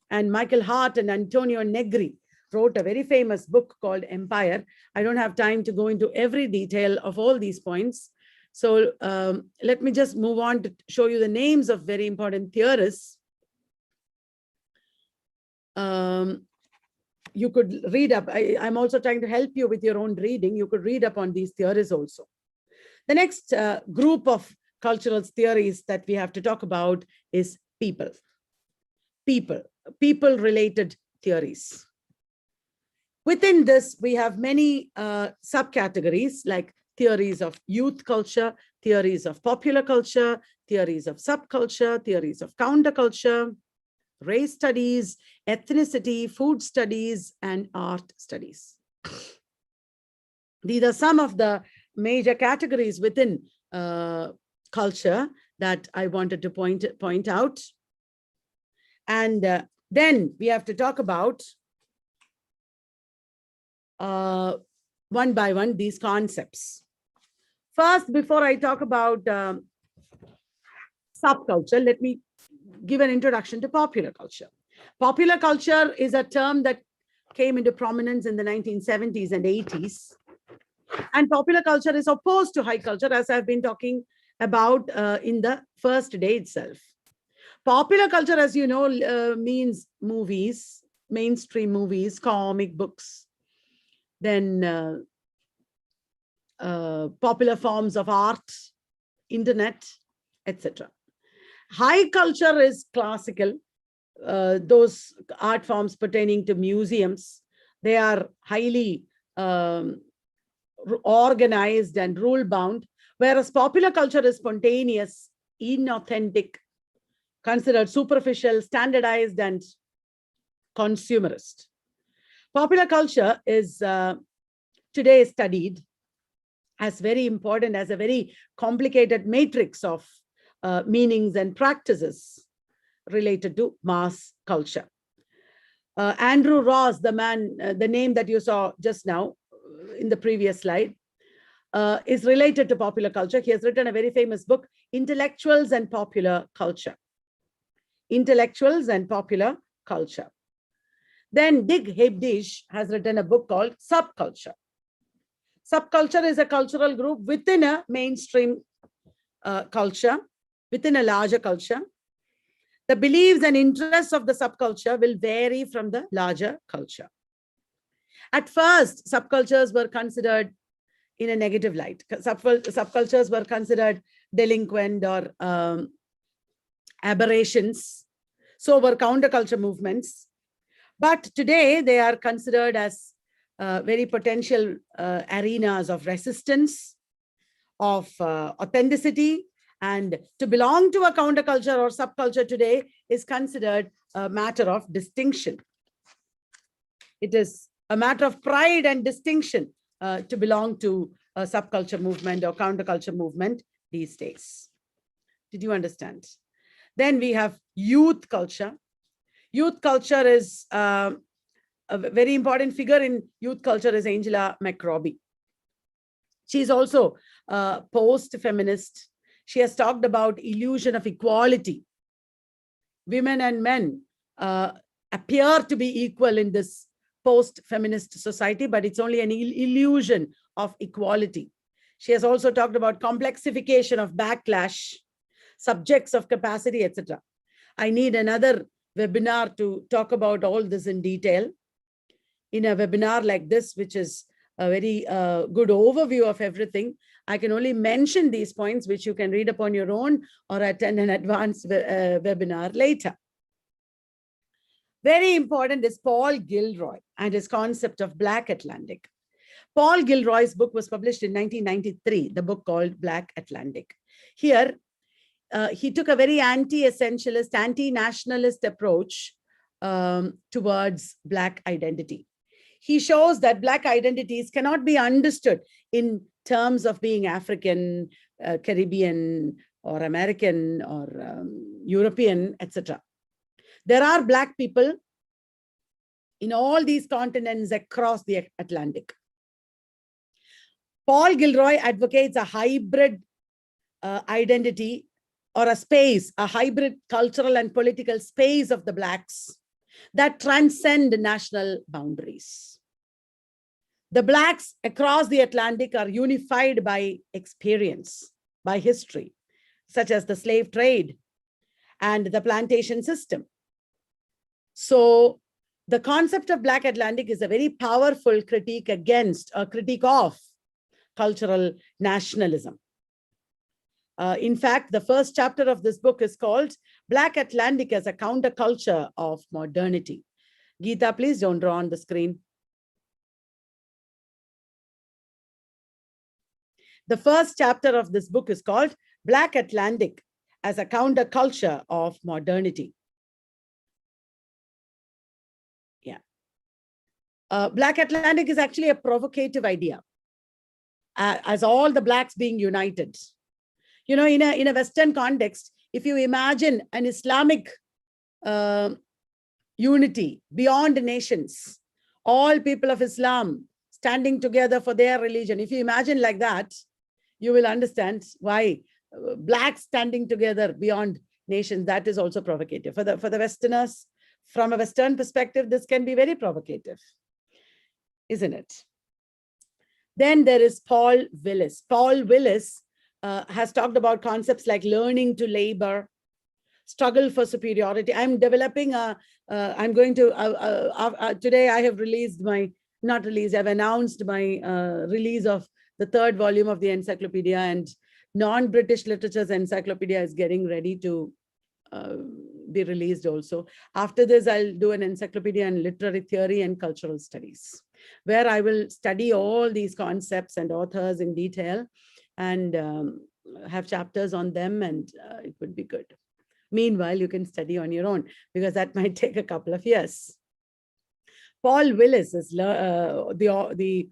And Michael Hart and Antonio Negri wrote a very famous book called Empire. I don't have time to go into every detail of all these points. So let me just move on to show you the names of very important theorists. You could read up. I'm also trying to help you with your own reading. You could read up on these theories also. The next group of cultural theories that we have to talk about is people-related theories. Within this, we have many subcategories like theories of youth culture, theories of popular culture, theories of subculture, theories of counterculture, race studies, ethnicity, food studies, and art studies. These are some of the major categories within culture that I wanted to point out. And then we have to talk about one by one these concepts. First, before I talk about subculture, let me give an introduction to popular culture. Popular culture is a term that came into prominence in the 1970s and 80s. And popular culture is opposed to high culture, as I've been talking about in the first day itself. Popular culture, as you know, means movies, mainstream movies, comic books, then popular forms of art, internet, etc. High culture is classical, those art forms pertaining to museums. They are highly organized and rule-bound, whereas popular culture is spontaneous, inauthentic, considered superficial, standardized, and consumerist. Popular culture is today studied as very important, as a very complicated matrix of meanings and practices related to mass culture. Andrew Ross, the name that you saw just now in the previous slide, is related to popular culture. He has written a very famous book, Intellectuals and Popular Culture. Intellectuals and Popular Culture. Then Dig Hebdish has written a book called Subculture. Subculture is a cultural group within a mainstream culture, within a larger culture. The beliefs and interests of the subculture will vary from the larger culture. At first, subcultures were considered in a negative light. Subcultures were considered delinquent or aberrations. So were counterculture movements. But today they are considered as very potential arenas of resistance, of authenticity, and to belong to a counterculture or subculture today is considered a matter of distinction. It is a matter of pride and distinction to belong to a subculture movement or counterculture movement these days. Did you understand? Then we have youth culture. Youth culture is a very important figure in youth culture is Angela McRobbie. She is also post-feminist. She has talked about illusion of equality. Women and men appear to be equal in this post-feminist society, but it's only an illusion of equality. She has also talked about complexification of backlash, subjects of capacity, etc. I need another webinar to talk about all this in detail. In a webinar like this, which is a very good overview of everything, I can only mention these points, which you can read upon your own or attend an advanced webinar later. Very important is Paul Gilroy and his concept of Black Atlantic. Paul Gilroy's book was published in 1993, the book called Black Atlantic. Here, he took a very anti-essentialist, anti-nationalist approach towards Black identity. He shows that Black identities cannot be understood in terms of being African, Caribbean, or American, or European, etc. There are Black people in all these continents across the Atlantic. Paul Gilroy advocates a hybrid identity, or a space, a hybrid cultural and political space of the Blacks that transcend national boundaries. The Blacks across the Atlantic are unified by experience, by history, such as the slave trade and the plantation system. So the concept of Black Atlantic is a very powerful critique against, a critique of cultural nationalism. In fact, the first chapter of this book is called Black Atlantic as a Counterculture of Modernity. Geeta, please don't draw on the screen. The first chapter of this book is called Black Atlantic as a Counterculture of Modernity. Yeah. Black Atlantic is actually a provocative idea, as all the Blacks being united. You know, in a Western context, if you imagine an Islamic unity beyond nations, all people of Islam standing together for their religion, if you imagine like that, you will understand why Blacks standing together beyond nations, that is also provocative. For the Westerners, from a Western perspective, this can be very provocative, isn't it? Then there is Paul Willis. Paul Willis has talked about concepts like learning to labor, struggle for superiority. I'm developing I'm going to, today I have released my, not released, I've announced my release of the third volume of the encyclopedia, and non-British literature's encyclopedia is getting ready to be released also. After this, I'll do an encyclopedia in literary theory and cultural studies, where I will study all these concepts and authors in detail and have chapters on them, and it would be good. Meanwhile, you can study on your own, because that might take a couple of years. Paul Willis is the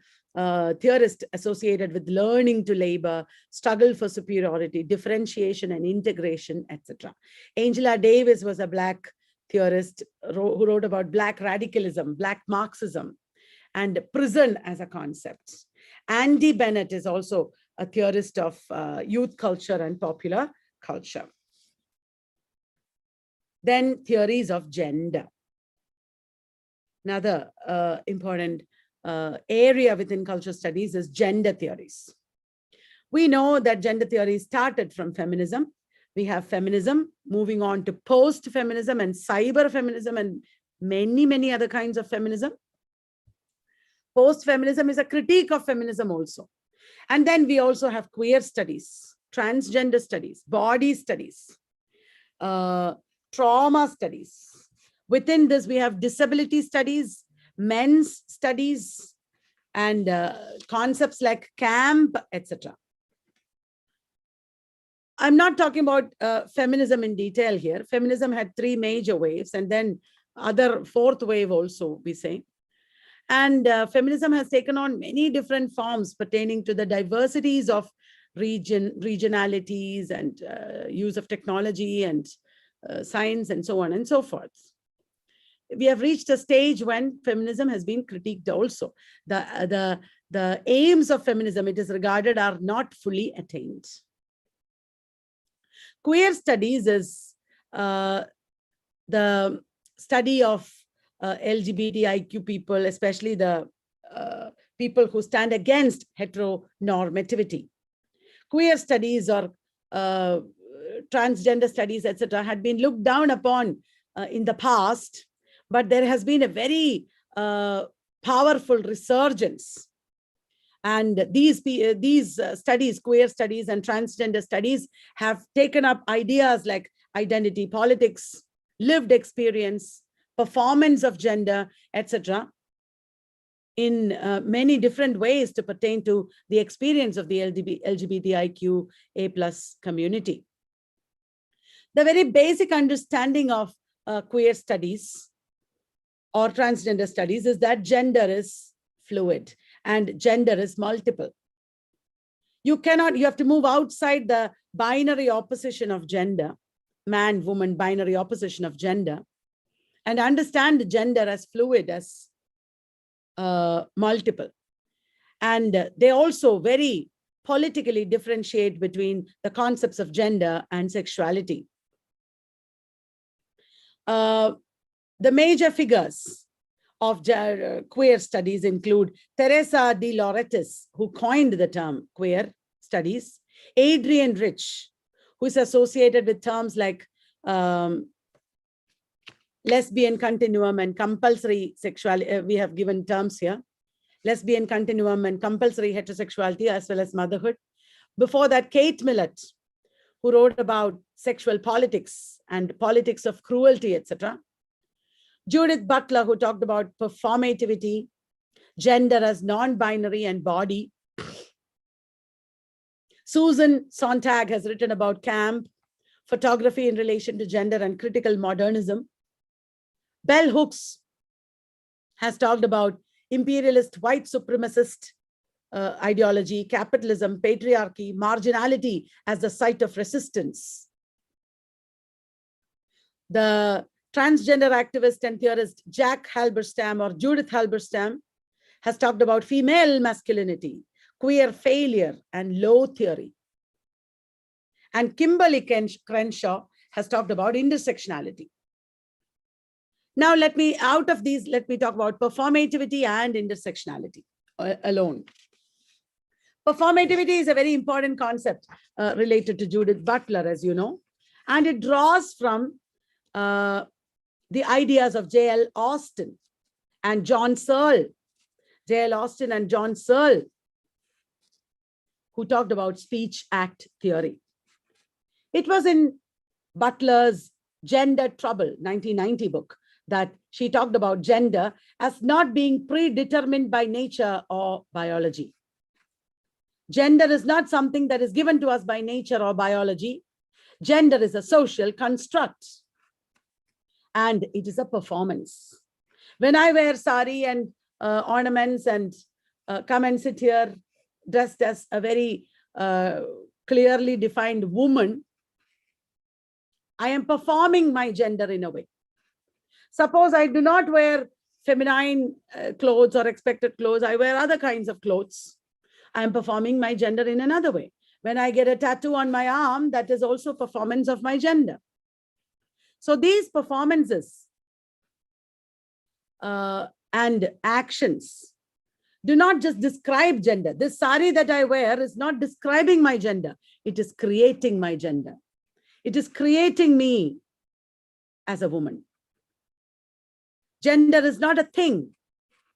theorist associated with learning to labor, struggle for superiority, differentiation and integration, etc. Angela Davis was a Black theorist who wrote about Black radicalism, Black Marxism, and prison as a concept. Andy Bennett is also a theorist of youth culture and popular culture. Then theories of gender. Another important area within culture studies is gender theories. We know that gender theory started from feminism. We have feminism moving on to post-feminism and cyber-feminism and many, many other kinds of feminism. Post-feminism is a critique of feminism also. And then we also have queer studies, transgender studies, body studies, trauma studies. Within this, we have disability studies, men's studies, and concepts like camp, etc. I'm not talking about feminism in detail here. Feminism had three major waves, and then other fourth wave also, we say. And feminism has taken on many different forms pertaining to the diversities of regionalities and use of technology and science and so on and so forth. We have reached a stage when feminism has been critiqued also. The aims of feminism, it is regarded, are not fully attained. Queer studies is the study of LGBTIQ people, especially the people who stand against heteronormativity. Queer studies or transgender studies, etc., had been looked down upon in the past, but there has been a very powerful resurgence. And these studies, queer studies and transgender studies, have taken up ideas like identity politics, lived experience, performance of gender, etc., in many different ways to pertain to the experience of the LGBTIQA+ community. The very basic understanding of queer studies or transgender studies is that gender is fluid and gender is multiple. You have to move outside the binary opposition of gender, man, woman, binary opposition of gender, and understand gender as fluid, as multiple. And they also very politically differentiate between the concepts of gender and sexuality. The major figures of queer studies include Teresa de Lauretis, who coined the term queer studies, Adrienne Rich, who is associated with terms like lesbian continuum and compulsory sexuality. We have given terms here: lesbian continuum and compulsory heterosexuality, as well as motherhood. Before that, Kate Millett, who wrote about sexual politics and politics of cruelty, etc. Judith Butler, who talked about performativity, gender as non-binary and body. Susan Sontag has written about camp, photography in relation to gender and critical modernism. Bell Hooks has talked about imperialist white supremacist ideology, capitalism, patriarchy, marginality as the site of resistance. The transgender activist and theorist Jack Halberstam, or Judith Halberstam, has talked about female masculinity, queer failure, and low theory. And Kimberly Crenshaw has talked about intersectionality. Now, let me talk about performativity and intersectionality alone. Performativity is a very important concept related to Judith Butler, as you know, and it draws from the ideas of J.L. Austin and John Searle. J.L. Austin and John Searle, who talked about speech act theory. It was in Butler's Gender Trouble, 1990 book, that she talked about gender as not being predetermined by nature or biology. Gender is not something that is given to us by nature or biology. Gender is a social construct, and it is a performance. When I wear sari and ornaments and come and sit here dressed as a very clearly defined woman, I am performing my gender in a way. Suppose I do not wear feminine clothes or expected clothes, I wear other kinds of clothes. I am performing my gender in another way. When I get a tattoo on my arm, that is also performance of my gender. So these performances and actions do not just describe gender. This sari that I wear is not describing my gender. It is creating my gender. It is creating me as a woman. Gender is not a thing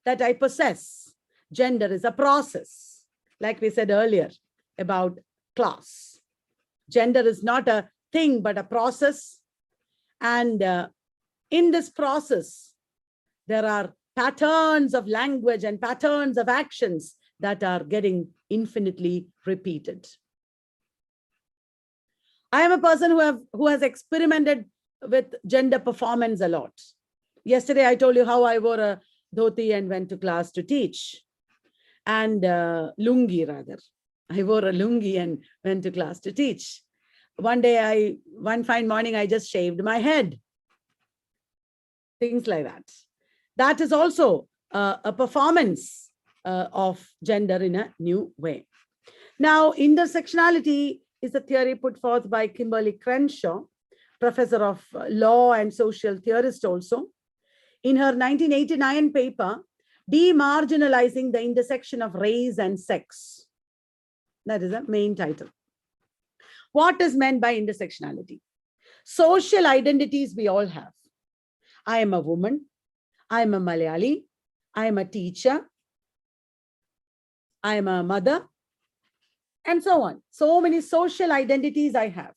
that I possess. Gender is a process, like we said earlier about class. Gender is not a thing, but a process. And in this process, there are patterns of language and patterns of actions that are getting infinitely repeated. I am a person who has experimented with gender performance a lot. Yesterday, I told you how I wore a dhoti and went to class to teach. And lungi, rather. I wore a lungi and went to class to teach. One fine morning, I just shaved my head. Things like that. That is also a performance of gender in a new way. Now, intersectionality is a theory put forth by Kimberly Crenshaw, professor of law and social theorist also, in her 1989 paper, Demarginalizing the Intersection of Race and Sex. That is the main title. What is meant by intersectionality? Social identities we all have. I am a woman. I am a Malayali. I am a teacher. I am a mother. And so on. So many social identities I have.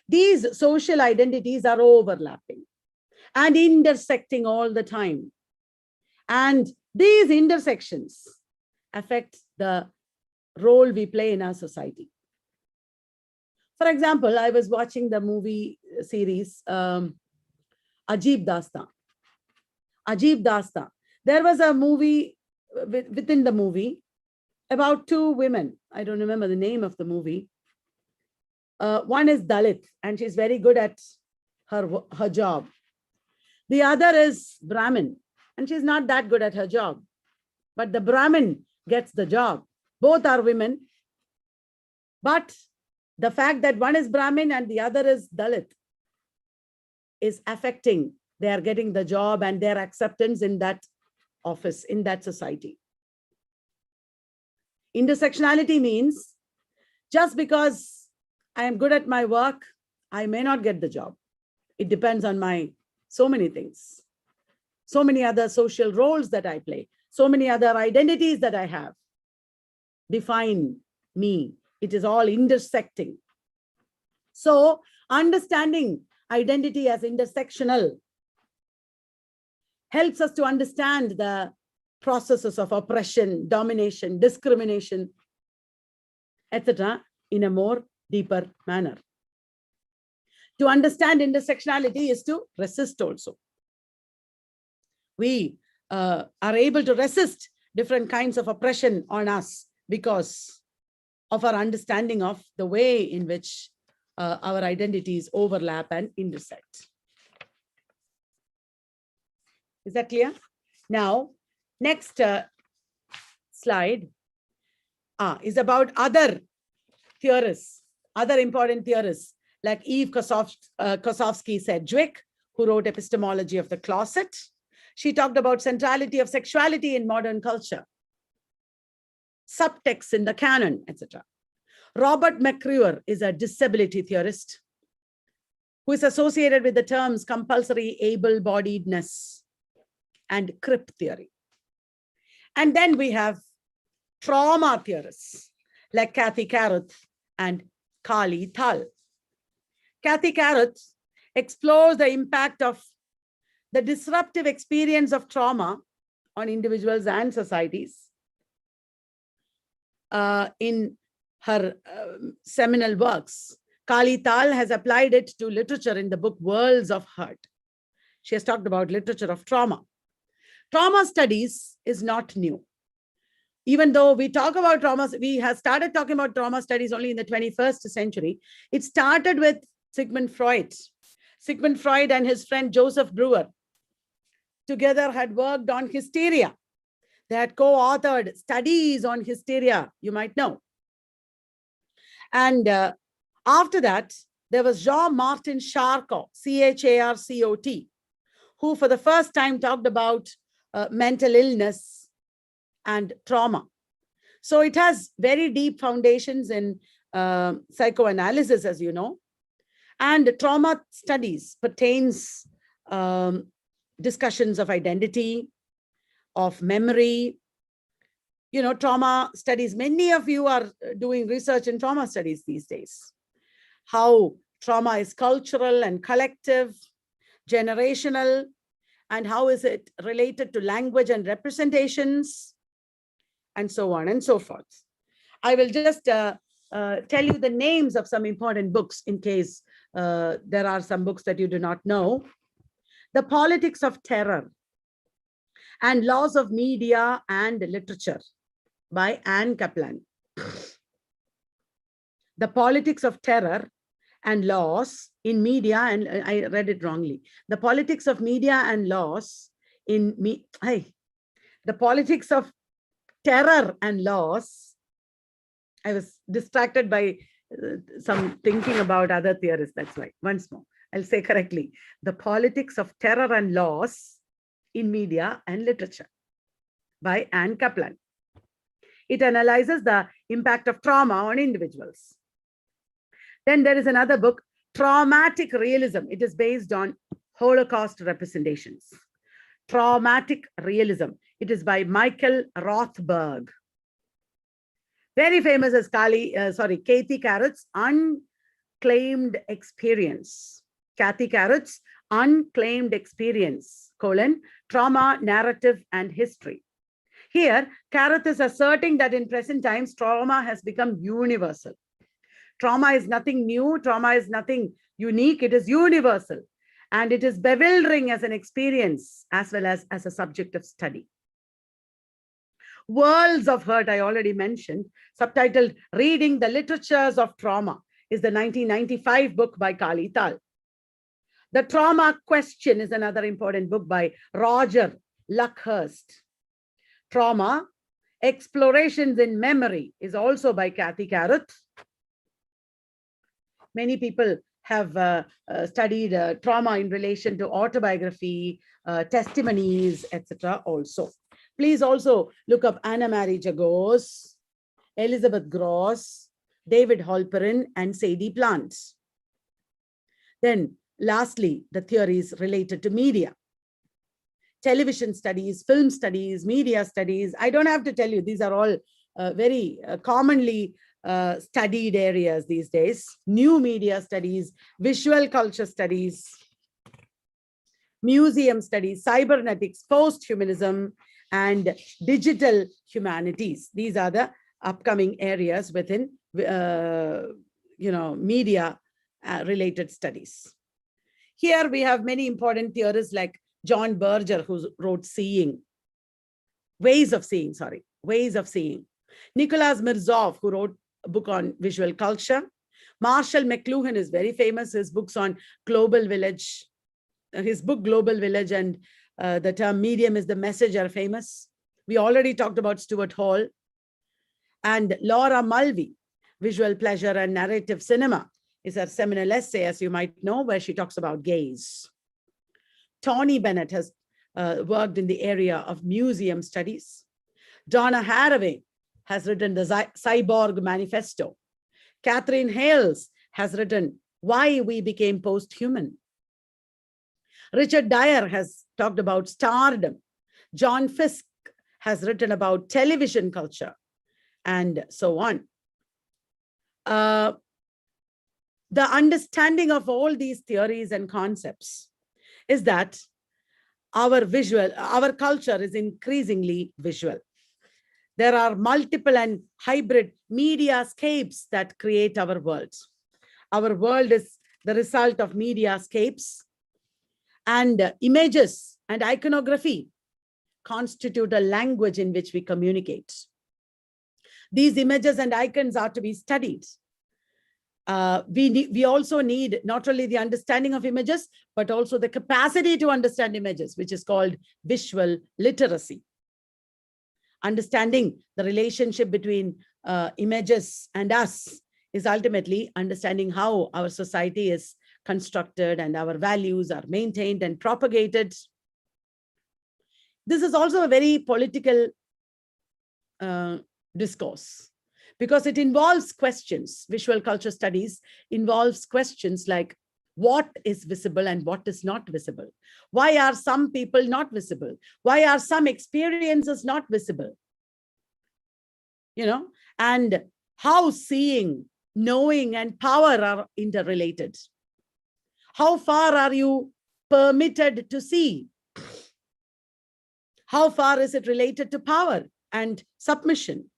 These social identities are overlapping. and intersecting all the time. And these intersections affect the role we play in our society. For example, I was watching the movie series Ajeeb Dastan. Ajeeb Dastan. There was a movie within the movie about two women. I don't remember the name of the movie. One is Dalit, and she's very good at her job. The other is Brahmin, and she's not that good at her job. But the Brahmin gets the job. Both are women. But the fact that one is Brahmin and the other is Dalit is affecting their getting the job and their acceptance in that office, in that society. Intersectionality means just because I am good at my work, I may not get the job. It depends on my so many things, so many other social roles that I play, so many other identities that I have define me. It is all intersecting. So understanding identity as intersectional helps us to understand the processes of oppression, domination, discrimination, etc., in a more deeper manner. To understand intersectionality is to resist also. We are able to resist different kinds of oppression on us because of our understanding of the way in which our identities overlap and intersect. Is that clear? Now, next slide is about other theorists, other important theorists, like Eve Kosofsky-Sedgwick, who wrote Epistemology of the Closet. She talked about centrality of sexuality in modern culture, subtext in the canon, etc. Robert McCruer is a disability theorist who is associated with the terms compulsory able-bodiedness and crip theory. And then we have trauma theorists like Kathy Caruth and Kali Thal. Kathy Caruth explores the impact of the disruptive experience of trauma on individuals and societies in her seminal works. Kali Thal has applied it to literature in the book Worlds of Hurt. She has talked about literature of trauma. Trauma studies is not new. Even though we talk about trauma, we have started talking about trauma studies only in the 21st century. It started with Sigmund Freud. Sigmund Freud and his friend Joseph Breuer together had worked on hysteria. They had co-authored studies on hysteria, you might know. And after that, there was Jean-Martin Charcot, C-H-A-R-C-O-T, who for the first time talked about mental illness and trauma. So it has very deep foundations in psychoanalysis, as you know. And trauma studies pertains discussions of identity, of memory. You know, trauma studies, many of you are doing research in trauma studies these days. How trauma is cultural and collective, generational, and how is it related to language and representations, and so on and so forth. I will just tell you the names of some important books in case there are some books that you do not know. The Politics of Terror and Laws of Media and Literature by Anne Kaplan. The Politics of Terror and Laws in Media, and I read it wrongly. The Politics of Media and Laws in the Politics of Terror and Laws. I was distracted by some thinking about other theorists, that's why. Once more, I'll say correctly. The Politics of Terror and Laws in Media and Literature by Anne Kaplan. It analyzes the impact of trauma on individuals. Then there is another book, Traumatic Realism. It is based on Holocaust representations. Traumatic Realism. It is by Michael Rothberg. Very famous as Kathy Caruth's Unclaimed Experience. Kathy Caruth's unclaimed experience, trauma, narrative, and history. Here, Karath is asserting that in present times, trauma has become universal. Trauma is nothing new. Trauma is nothing unique. It is universal. And it is bewildering as an experience as well as a subject of study. Worlds of Hurt, I already mentioned, subtitled Reading the Literatures of Trauma, is the 1995 book by Kali Tal. The Trauma Question is another important book by Roger Luckhurst. Trauma, Explorations in Memory is also by Kathy Karath. Many people have studied trauma in relation to autobiography, testimonies, etc. also. Please also look up Anna Marie Jagos, Elizabeth Gross, David Halperin, and Sadie Plant. Then lastly, the theories related to media. Television studies, film studies, media studies. I don't have to tell you, these are all very commonly studied areas these days. New media studies, visual culture studies, museum studies, cybernetics, post-humanism, and digital humanities. These are the upcoming areas within media related studies. Here we have many important theorists like John Berger, who wrote Ways of Seeing. Nicholas Mirzoeff, who wrote a book on visual culture. Marshall McLuhan is very famous. His books on Global Village, his book Global Village and the term medium is the message are famous. We already talked about Stuart Hall. And Laura Mulvey, Visual Pleasure and Narrative Cinema, is her seminal essay, as you might know, where she talks about gaze. Tony Bennett has worked in the area of museum studies. Donna Haraway has written the Cyborg Manifesto. Catherine Hales has written Why We Became Post-Human. Richard Dyer has talked about stardom. John Fiske has written about television culture, and so on. The understanding of all these theories and concepts is that our culture is increasingly visual. There are multiple and hybrid mediascapes that create our world. Our world is the result of mediascapes, and images and iconography constitute a language in which we communicate. These images and icons are to be studied. We also need not only the understanding of images, but also the capacity to understand images, which is called visual literacy. Understanding the relationship between images and us is ultimately understanding how our society is constructed and our values are maintained and propagated. This is also a very political discourse, because it involves questions. Visual culture studies involves questions like what is visible and what is not visible. Why are some people not visible? Why are some experiences not visible? And how seeing, knowing, and power are interrelated. How far are you permitted to see? How far is it related to power and submission?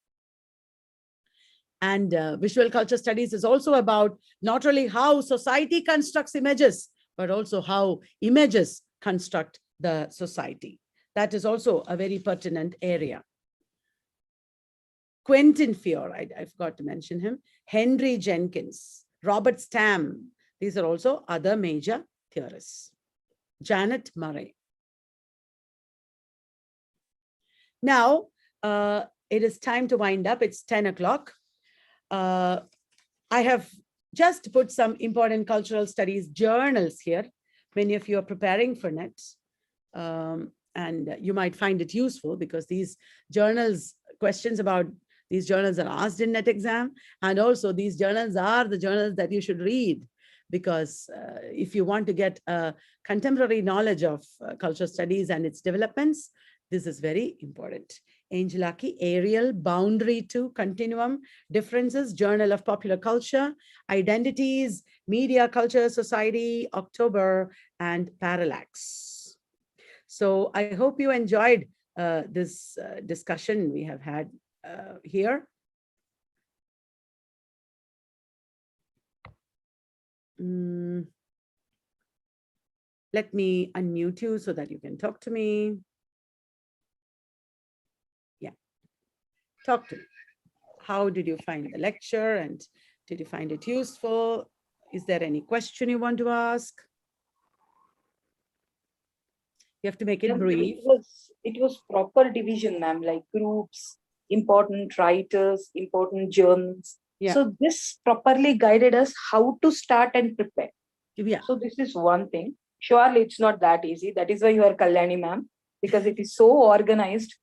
And visual culture studies is also about not only how society constructs images, but also how images construct the society. That is also a very pertinent area. Quentin Fiore, I forgot to mention him, Henry Jenkins, Robert Stamm. These are also other major theorists. Janet Murray. Now, it is time to wind up. It's 10 o'clock. I have just put some important cultural studies journals here. Many of you are preparing for NET, and you might find it useful because these journals, questions about these journals are asked in NET exam, and also these journals are the journals that you should read, because if you want to get contemporary knowledge of culture studies and its developments, this is very important. Angelaki, Ariel, Boundary to Continuum, Differences, Journal of Popular Culture, Identities, Media, Culture, Society, October, and Parallax. So I hope you enjoyed this discussion we have had here. Let me unmute you so that you can talk to me. Yeah, talk to me. How did you find the lecture, and did you find it useful? Is there any question you want to ask? You have to make it brief. It was proper division, ma'am, like groups, important writers, important journals. Yeah. So this properly guided us how to start and prepare. Yeah. So this is one thing. Surely it's not that easy. That is why you are Kalyani, ma'am, because it is so organized.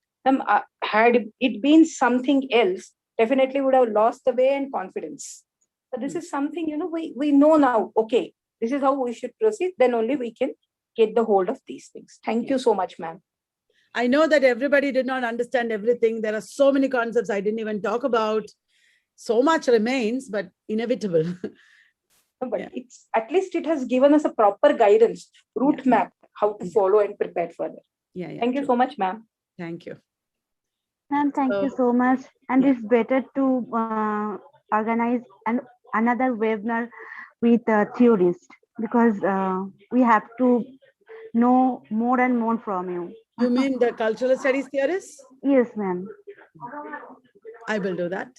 Had it been something else, definitely would have lost the way and confidence. But this is something, we know now, okay, this is how we should proceed. Then only we can get the hold of these things. Thank you so much, ma'am. I know that everybody did not understand everything. There are so many concepts I didn't even talk about. So much remains, but inevitable. But it's at least it has given us a proper guidance, route map, how to follow and prepare further. Thank you so much, ma'am. Thank you. Ma'am, thank you so much. And it's better to organize another webinar with theorists, because we have to know more and more from you. You mean the cultural studies theorists? Yes, ma'am. I will do that.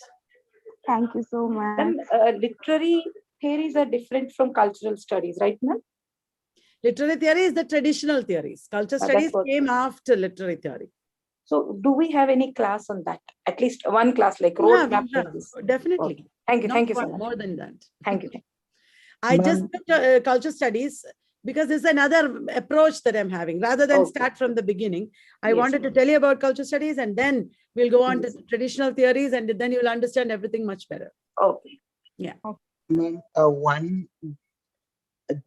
Thank you so much. Literary theories are different from cultural studies, right, ma'am? Literary theory is the traditional theories. Culture studies came after literary theory. So do we have any class on that? At least one class, like roadmap? Definitely. Okay. Thank you. Thank you so much. More than that. Thank you. I just took culture studies because this is another approach that I'm having. Rather than start from the beginning, I wanted to tell you about culture studies, and then we'll go on to traditional theories, and then you'll understand everything much better. Okay. Yeah. Ma'am, one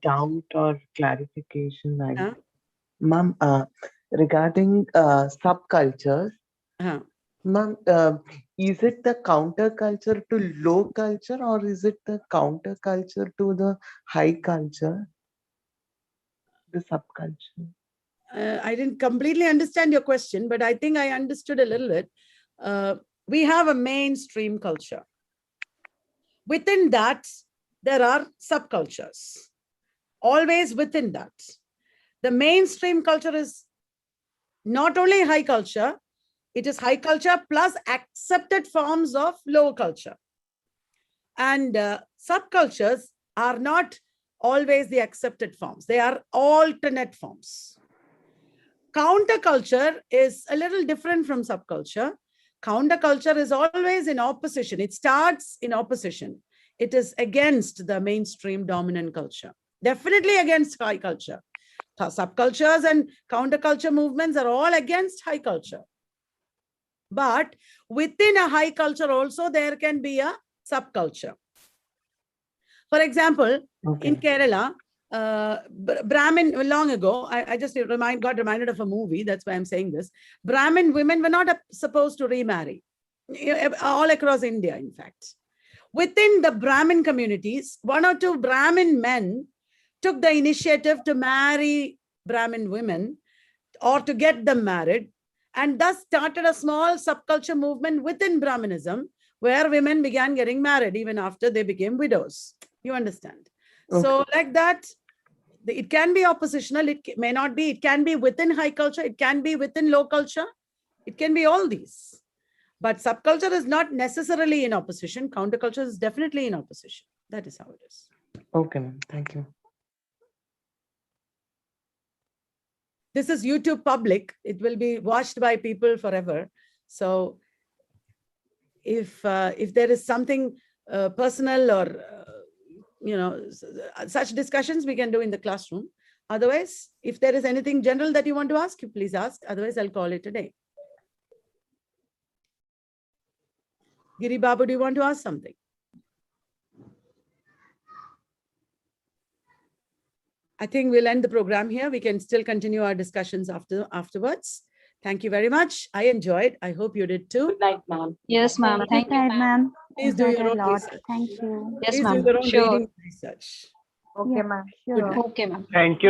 doubt or clarification, ma'am, regarding subcultures, ma'am, is it the counterculture to low culture, or is it the counterculture to the high culture, the subculture? I didn't completely understand your question, but I think I understood a little bit. We have a mainstream culture. Within that, there are subcultures. Always within that. The mainstream culture is not only high culture, it is high culture plus accepted forms of low culture. And subcultures are not always the accepted forms. They are alternate forms. Counterculture is a little different from subculture. Counterculture is always in opposition. It starts in opposition. It is against the mainstream dominant culture. Definitely against high culture. Subcultures and counterculture movements are all against high culture. But within a high culture also, there can be a subculture. For example, in Kerala, Brahmin, long ago, I just got reminded of a movie, that's why I'm saying this. Brahmin women were not supposed to remarry, all across India, in fact. Within the Brahmin communities, 1 or 2 Brahmin men took the initiative to marry Brahmin women or to get them married, and thus started a small subculture movement within Brahminism, where women began getting married even after they became widows. You understand? So like that, it can be oppositional, it may not be, it can be within high culture, it can be within low culture, it can be all these. But subculture is not necessarily in opposition. Counterculture is definitely in opposition. That is how it is. Okay, ma'am. Thank you. This is YouTube public. It will be watched by people forever. So if there is something personal or such discussions we can do in the classroom. Otherwise, if there is anything general that you want to ask, you please ask. Otherwise, I'll call it a day. Giri Babu, do you want to ask something? I think we'll end the program here. We can still continue our discussions afterwards. Thank you very much. I enjoyed. I hope you did too. Good night, ma'am. Yes, ma'am. Thank you, ma'am. Please do enjoyed your a own lot. research. Thank you. Yes, Please do ma'am. your own Sure. reading research. Okay, Yeah, ma'am. sure. Okay, ma'am. Thank you.